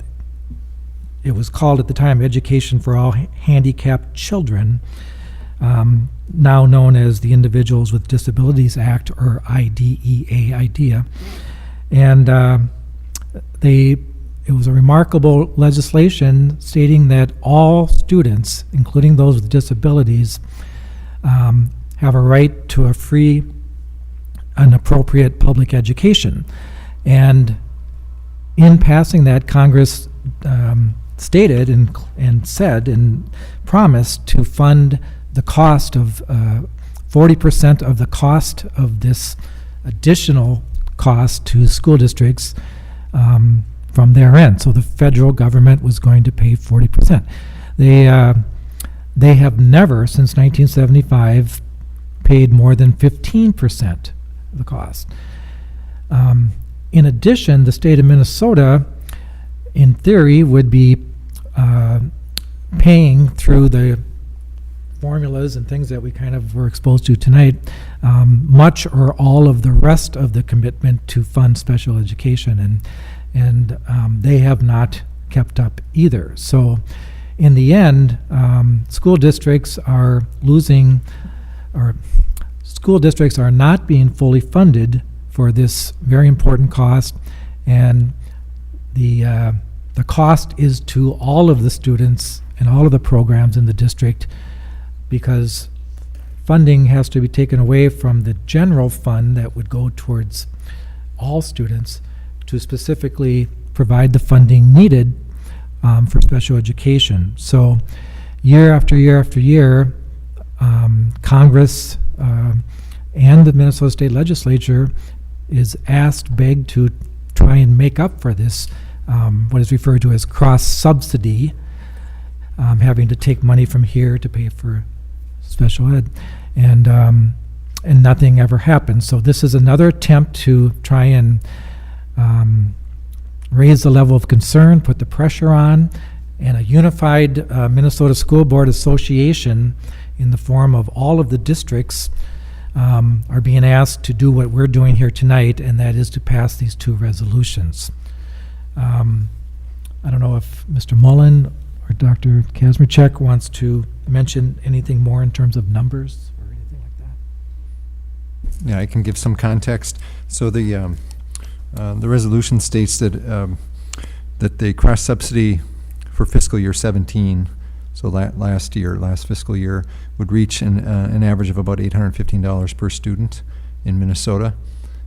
it was called at the time Education for All Handicapped Children, now known as the Individuals with Disabilities Act, or IDEA. And it was a remarkable legislation stating that all students, including those with disabilities, have a right to a free and appropriate public education. And in passing that, Congress stated and said and promised to fund the cost of 40% of the cost of this additional cost to school districts from their end. So the federal government was going to pay 40%. They have never, since 1975, paid more than 15% of the cost. In addition, the state of Minnesota, in theory, would be paying through the formulas and things that we kind of were exposed to tonight, much or all of the rest of the commitment to fund special education, and they have not kept up either. So in the end, school districts are losing, or school districts are not being fully funded for this very important cost, and the cost is to all of the students and all of the programs in the district, because funding has to be taken away from the general fund that would go towards all students to specifically provide the funding needed for special education. So year after year after year, Congress and the Minnesota State Legislature is asked, begged to try and make up for this, what is referred to as cross-subsidy, having to take money from here to pay for special ed, and nothing ever happened. So this is another attempt to try and raise the level of concern, put the pressure on, and a unified Minnesota School Board Association in the form of all of the districts are being asked to do what we're doing here tonight, and that is to pass these two resolutions. I don't know if Mr. Mullen or Dr. Kazmierczak wants to mention anything more in terms of numbers or anything like that. Yeah, I can give some context. So the resolution states that that the cross subsidy for fiscal year 17, so last fiscal year, would reach an average of about $815 per student in Minnesota.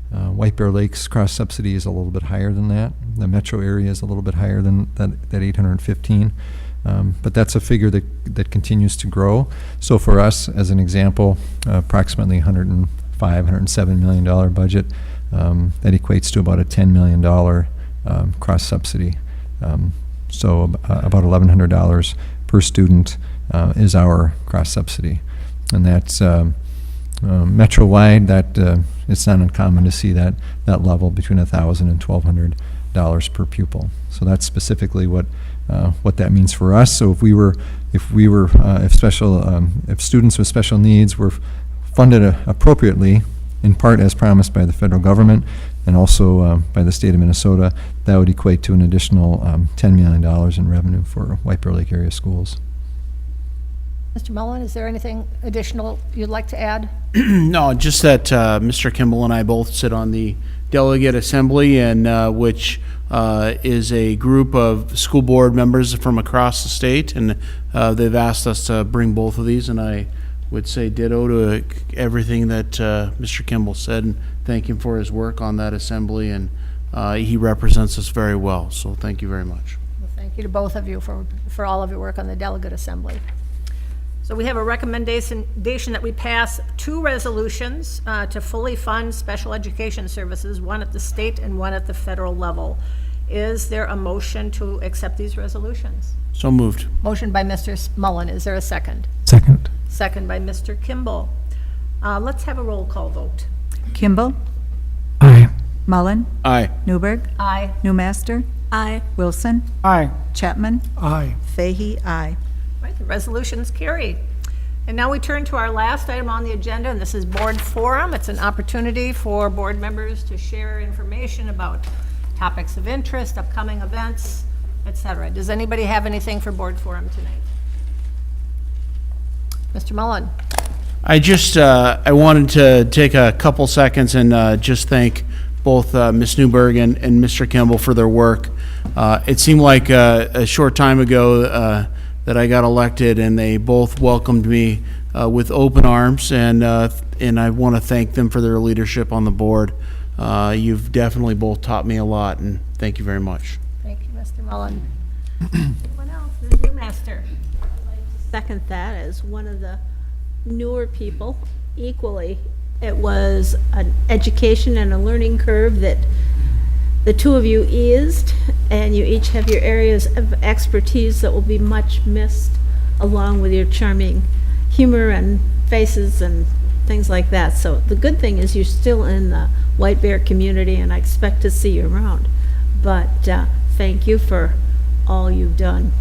White Bear Lake's cross subsidy is a little bit higher than that. The metro area is a little bit higher than that 815. But that's a figure that continues to grow. So for us, as an example, approximately $107 million budget, that equates to about a $10 million cross subsidy. So about $1,100 per student is our cross subsidy. And that's metro-wide, that it's not uncommon to see that level between $1,000 and $1,200 per pupil. So that's specifically what that means for us. So if students with special needs were funded appropriately, in part as promised by the federal government and also by the state of Minnesota, that would equate to an additional $10 million in revenue for White Bear Lake area schools. Mr. Mullen, is there anything additional you'd like to add? No, just that Mr. Kimball and I both sit on the Delegate Assembly, and which is a group of school board members from across the state, and they've asked us to bring both of these, and I would say ditto to everything that Mr. Kimball said, and thank him for his work on that assembly, and he represents us very well, so thank you very much. Well, thank you to both of you for all of your work on the Delegate Assembly. So we have a recommendation that we pass two resolutions to fully fund special education services, one at the state and one at the federal level. Is there a motion to accept these resolutions? So moved. Motion by Mr. Mullen. Is there a second? Second. Second by Mr. Kimball. Let's have a roll call vote. Kimball, Aye. Mullen, Aye. Newberg, Aye. Newmaster, Aye. Wilson, Aye. Chapman, Aye. Fahey, aye. Right, the resolution's carried. And now we turn to our last item on the agenda, and this is board forum. It's an opportunity for board members to share information about topics of interest, upcoming events, etc. Does anybody have anything for board forum tonight? Mr. Mullen? I wanted to take a couple seconds and just thank both Ms. Newberg and Mr. Kimball for their work. It seemed like a short time ago that I got elected, and they both welcomed me with open arms, and I want to thank them for their leadership on the board. You've definitely both taught me a lot, and thank you very much. Thank you, Mr. Mullen. Anyone else? Ms. Newmaster? Second that as one of the newer people. Equally, it was an education and a learning curve that the two of you eased, and you each have your areas of expertise that will be much missed, along with your charming humor and faces and things like that. So the good thing is you're still in the White Bear community, and I expect to see you around. But thank you for all you've done.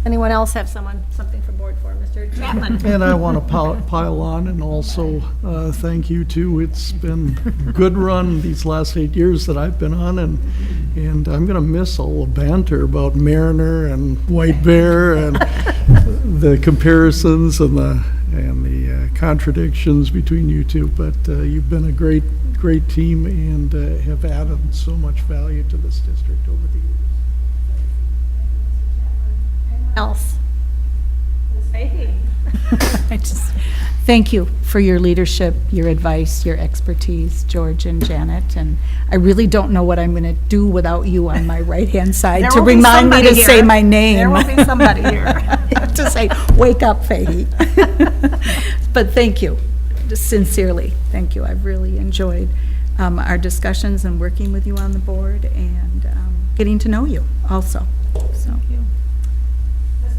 Anyone else have something for board forum? Mr. Chapman? And I want to pile on and also thank you too. It's been a good run these last 8 years that I've been on, and I'm going to miss all the banter about Mariner and White Bear and the comparisons and the contradictions between you two. But you've been a great team and have added so much value to this district over the years. Else? Ms. Fahey? Thank you for your leadership, your advice, your expertise, George and Janet. And I really don't know what I'm going to do without you on my right-hand side There to will be remind me to somebody say here. my name. There will be somebody here. To say, wake up, Fahey. But thank you, just sincerely, thank you. I've really enjoyed our discussions and working with you on the board and getting to know you also. So.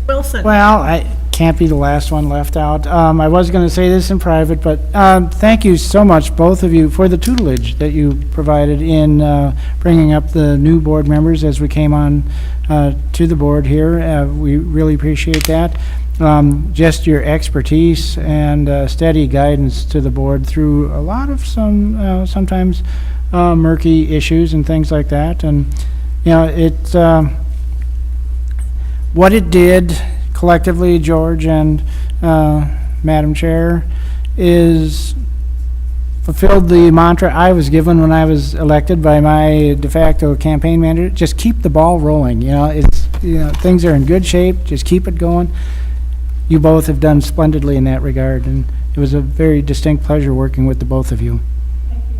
Wilson? Well, I can't be the last one left out. I was going to say this in private, but thank you so much, both of you, for the tutelage that you provided in bringing up the new board members as we came on to the board here. We really appreciate that. Just your expertise and steady guidance to the board through a lot of sometimes murky issues and things like that. And, you know, it's what it did collectively, George and Madam Chair, is fulfilled the mantra I was given when I was elected by my de facto campaign manager: just keep the ball rolling. Things are in good shape, just keep it going. You both have done splendidly in that regard, and it was a very distinct pleasure working with the both of you. Thank you,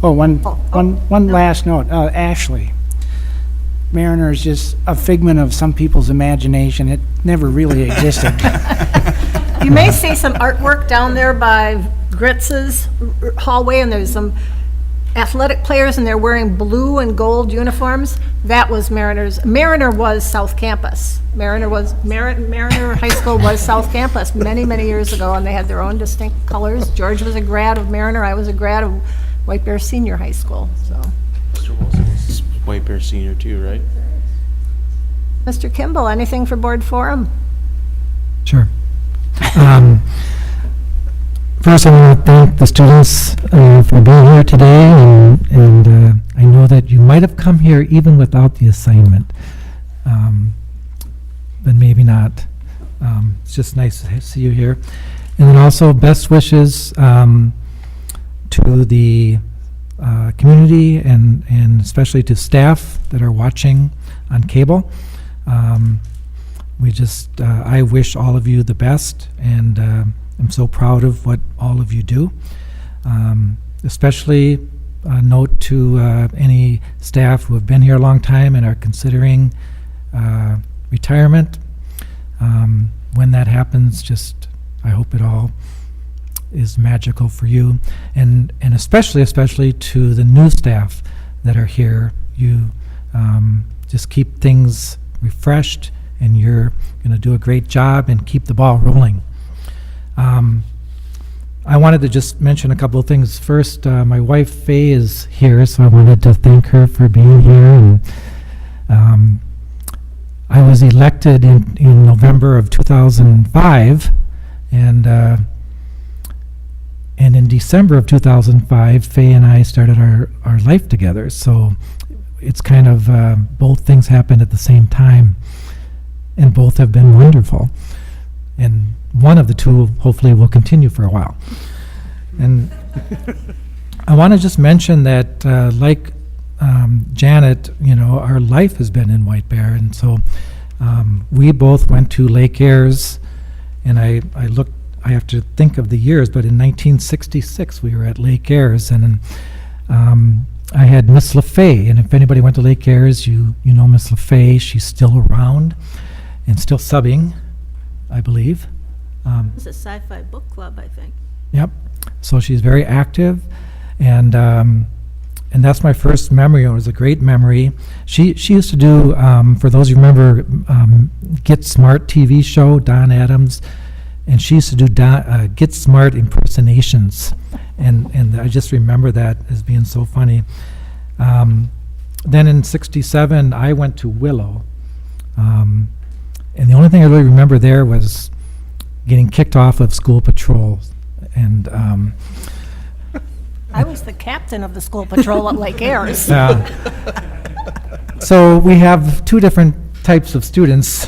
Mr. Wilson. Oh, one last note. Ashley. Mariner is just a figment of some people's imagination. It never really existed. You may see some artwork down there by Gritz's hallway, and there's some athletic players, and they're wearing blue and gold uniforms. That was Mariner's. Mariner was South Campus. Mariner High School was South Campus many, many years ago, and they had their own distinct colors. George was a grad of Mariner. I was a grad of White Bear Senior High School. So, Mr. Wilson was White Bear Senior too, right? Mr. Kimball, anything for board forum? Sure. First, I want to thank the students for being here today, and I know that you might have come here even without the assignment, but maybe not. It's just nice to see you here. And then also, best wishes to the community and especially to staff that are watching on cable. I wish all of you the best, and I'm so proud of what all of you do. Especially a note to any staff who have been here a long time and are considering retirement. When that happens, I hope it all is magical for you, and especially to the new staff that are here. You just keep things refreshed, and you're going to do a great job and keep the ball rolling. I wanted to just mention a couple of things. First, my wife Faye is here, so I wanted to thank her for being here. And I was elected in November of 2005, and in December of 2005, Faye and I started our life together. So it's kind of both things happened at the same time, and both have been wonderful. And one of the two hopefully will continue for a while. And I want to just mention that, like Janet, our life has been in White Bear, and so we both went to Lake Ayres, and I have to think of the years, but in 1966 we were at Lake Ayres, and I had Miss LaFay, and if anybody went to Lake Ayres, you know Miss LaFay. She's still around and still subbing, I believe. It's a sci-fi book club, I think. Yep. So she's very active, and that's my first memory. It was a great memory. She used to do, for those who remember, Get Smart TV show, Don Adams, and she used to do Get Smart impersonations, and I just remember that as being so funny. Then in '67, I went to Willow, and the only thing I really remember there was getting kicked off of school patrol. And I was the captain of the school patrol at Lake Ayres. So we have two different types of students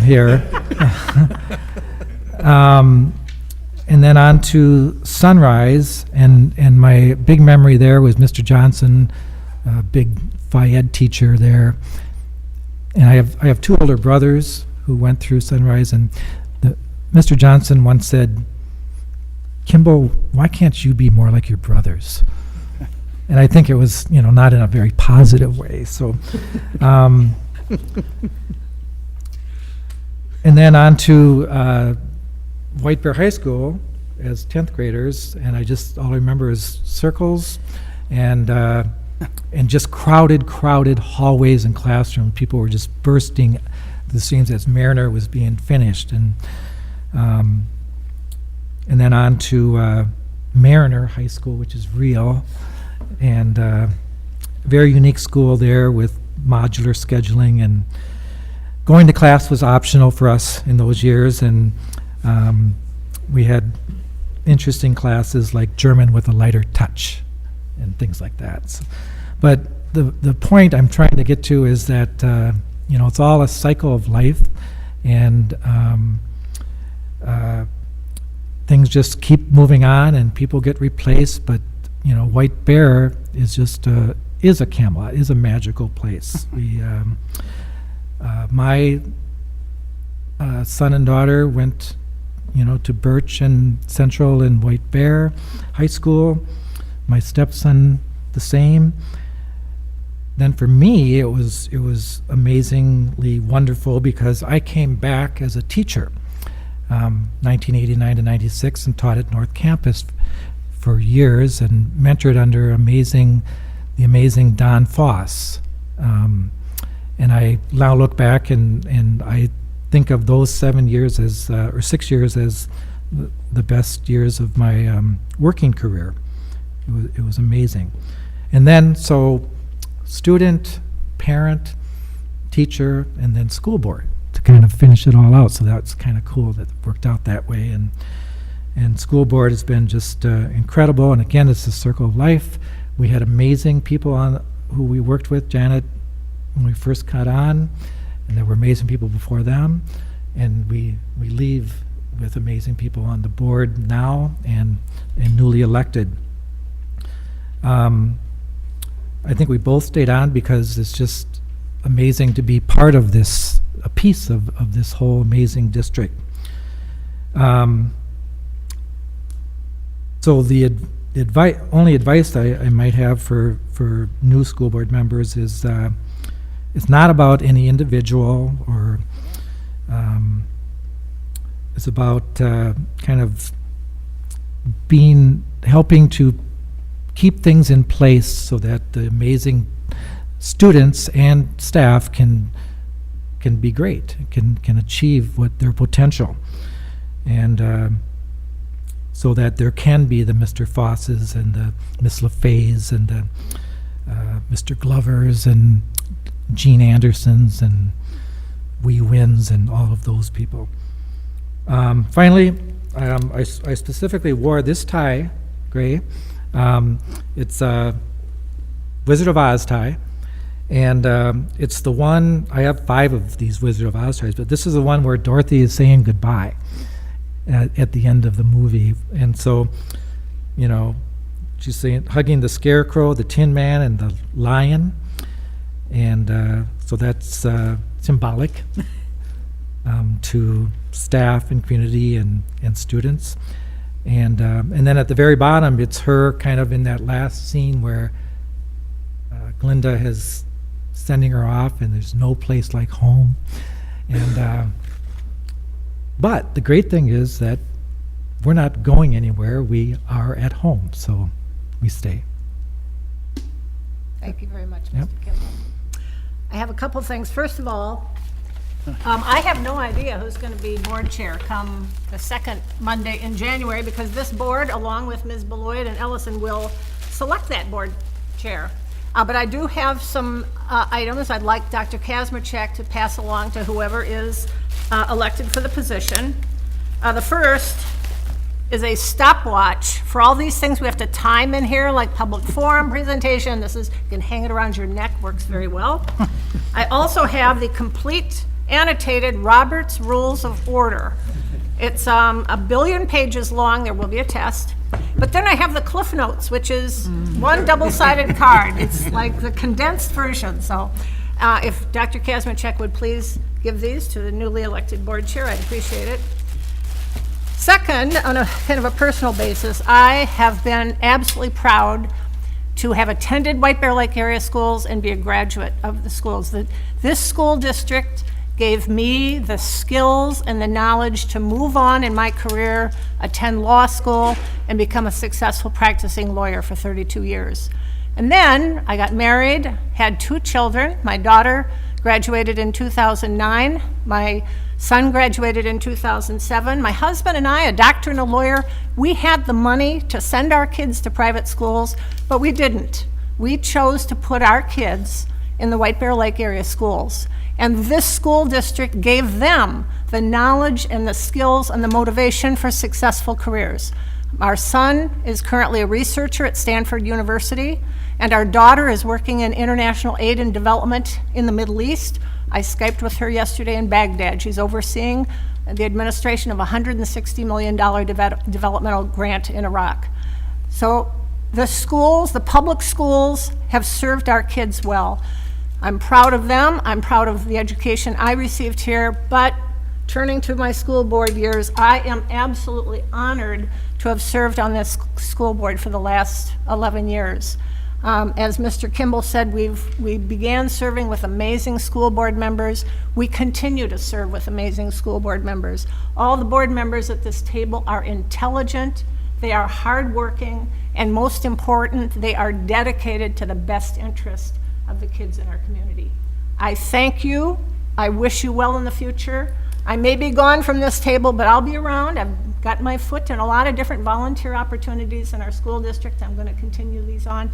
here. And then on to Sunrise, and my big memory there was Mr. Johnson, a big Phi Ed teacher there. And I have two older brothers who went through Sunrise, and Mr. Johnson once said, "Kimball, why can't you be more like your brothers?" And I think it was, not in a very positive way. So, and then on to White Bear High School as 10th graders, and all I remember is circles and just crowded hallways and classrooms. People were just bursting the seams as Mariner was being finished, and then on to Mariner High School, which is real, and very unique school there with modular scheduling, and going to class was optional for us in those years, and we had interesting classes like German with a lighter touch and things like that. So, but the point I'm trying to get to is that it's all a cycle of life, and things just keep moving on, and people get replaced. But White Bear is just is a Camelot, is a magical place. My son and daughter went, to Birch and Central and White Bear High School. My stepson, the same. Then for me, it was amazingly wonderful because I came back as a teacher, 1989 to 96, and taught at North Campus for years and mentored under the amazing Don Foss. And I now look back and I think of those 7 years as, or 6 years as the best years of my working career. It was amazing. And then, so student, parent, teacher, and then school board to kind of finish it all out. So that's kind of cool that it worked out that way. And school board has been just incredible. And again, it's the circle of life. We had amazing people on who we worked with. Janet, when we first got on, and there were amazing people before them. And we leave with amazing people on the board now and newly elected. I think we both stayed on because it's just amazing to be part of this, a piece of this whole amazing district. So the only advice I might have for new school board members is it's not about any individual, or it's about kind of helping to keep things in place so that the amazing students and staff can be great, can achieve what their potential. And so that there can be the Mr. Fosses and the Miss LaFays and the Mr. Glovers and Gene Andersons and Wee Wins and all of those people. Finally, I specifically wore this tie, gray. It's a Wizard of Oz tie, and it's the one, I have 5 of these Wizard of Oz ties, but this is the one where Dorothy is saying goodbye at the end of the movie. And so, you know, she's saying, hugging the Scarecrow, the Tin Man, and the Lion. And so that's symbolic to staff and community and students. And then at the very bottom, it's her kind of in that last scene where Glinda is sending her off, and there's no place like home. And but the great thing is that we're not going anywhere. We are at home, so we stay. Thank you very much, Yep. Mr. Kimball. I have a couple things. First of all, I have no idea who's going to be board chair come the second Monday in January, because this board, along with Ms. Beloit and Ellison, will select that board chair. But I do have some items I'd like Dr. Kazmierczak to pass along to whoever is elected for the position. The first is a stopwatch for all these things we have to time in here, like public forum presentation. This is, you can hang it around your neck, works very well. I also have the complete annotated Robert's Rules of Order. It's 1 billion pages long. There will be a test. But then I have the Cliff Notes, which is one double-sided card. It's like the condensed version. So if Dr. Kazmierczak would please give these to the newly elected board chair, I'd appreciate it. Second, on a kind of a personal basis, I have been absolutely proud to have attended White Bear Lake area schools and be a graduate of the schools. This school district gave me the skills and the knowledge to move on in my career, attend law school, and become a successful practicing lawyer for 32 years. And then I got married, had 2 children. My daughter graduated in 2009. My son graduated in 2007. My husband and I, a doctor and a lawyer, we had the money to send our kids to private schools, but we didn't. We chose to put our kids in the White Bear Lake area schools. And this school district gave them the knowledge and the skills and the motivation for successful careers. Our son is currently a researcher at Stanford University, and our daughter is working in international aid and development in the Middle East. I Skyped with her yesterday in Baghdad. She's overseeing the administration of a $160 million developmental grant in Iraq. So the schools, the public schools, have served our kids well. I'm proud of them. I'm proud of the education I received here, but turning to my school board years, I am absolutely honored to have served on this school board for the last 11 years. As Mr. Kimball said, we began serving with amazing school board members. We continue to serve with amazing school board members. All the board members at this table are intelligent, they are hardworking, and most important, they are dedicated to the best interest of the kids in our community. I thank you. I wish you well in the future. I may be gone from this table, but I'll be around. I've got my foot in a lot of different volunteer opportunities in our school district. I'm going to continue these on.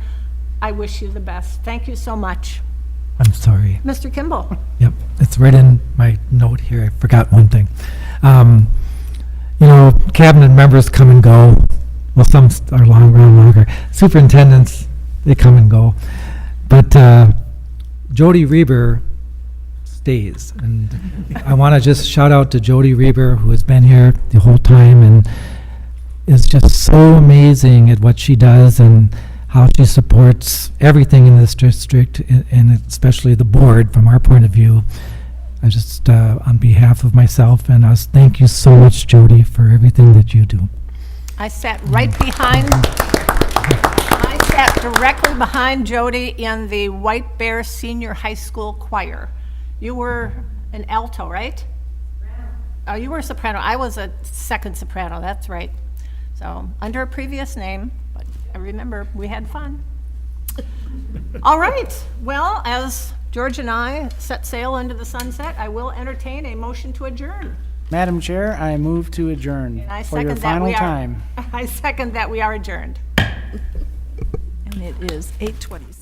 I wish you the best. Thank you so much. I'm sorry. Mr. Kimball. Yep, it's right in my note here. I forgot one thing. You know, cabinet members come and go. Well, some are longer. Superintendents, they come and go. But Jody Reber stays. And I want to just shout out to Jody Reber, who has been here the whole time and is just so amazing at what she does and how she supports everything in this district, and especially the board from our point of view. I just, on behalf of myself and us, thank you so much, Jody, for everything that you do. I sat right behind, I sat directly behind Jody in the White Bear Senior High School choir. You were an alto, right? Oh, you were a soprano. I was a second soprano, that's right. So, under a previous name, but I remember we had fun. All right, well, as George and I set sail into the sunset, I will entertain a motion to adjourn. Madam Chair, I move to adjourn I for your second that final we are. time. I second that we are adjourned. And it is 8:26.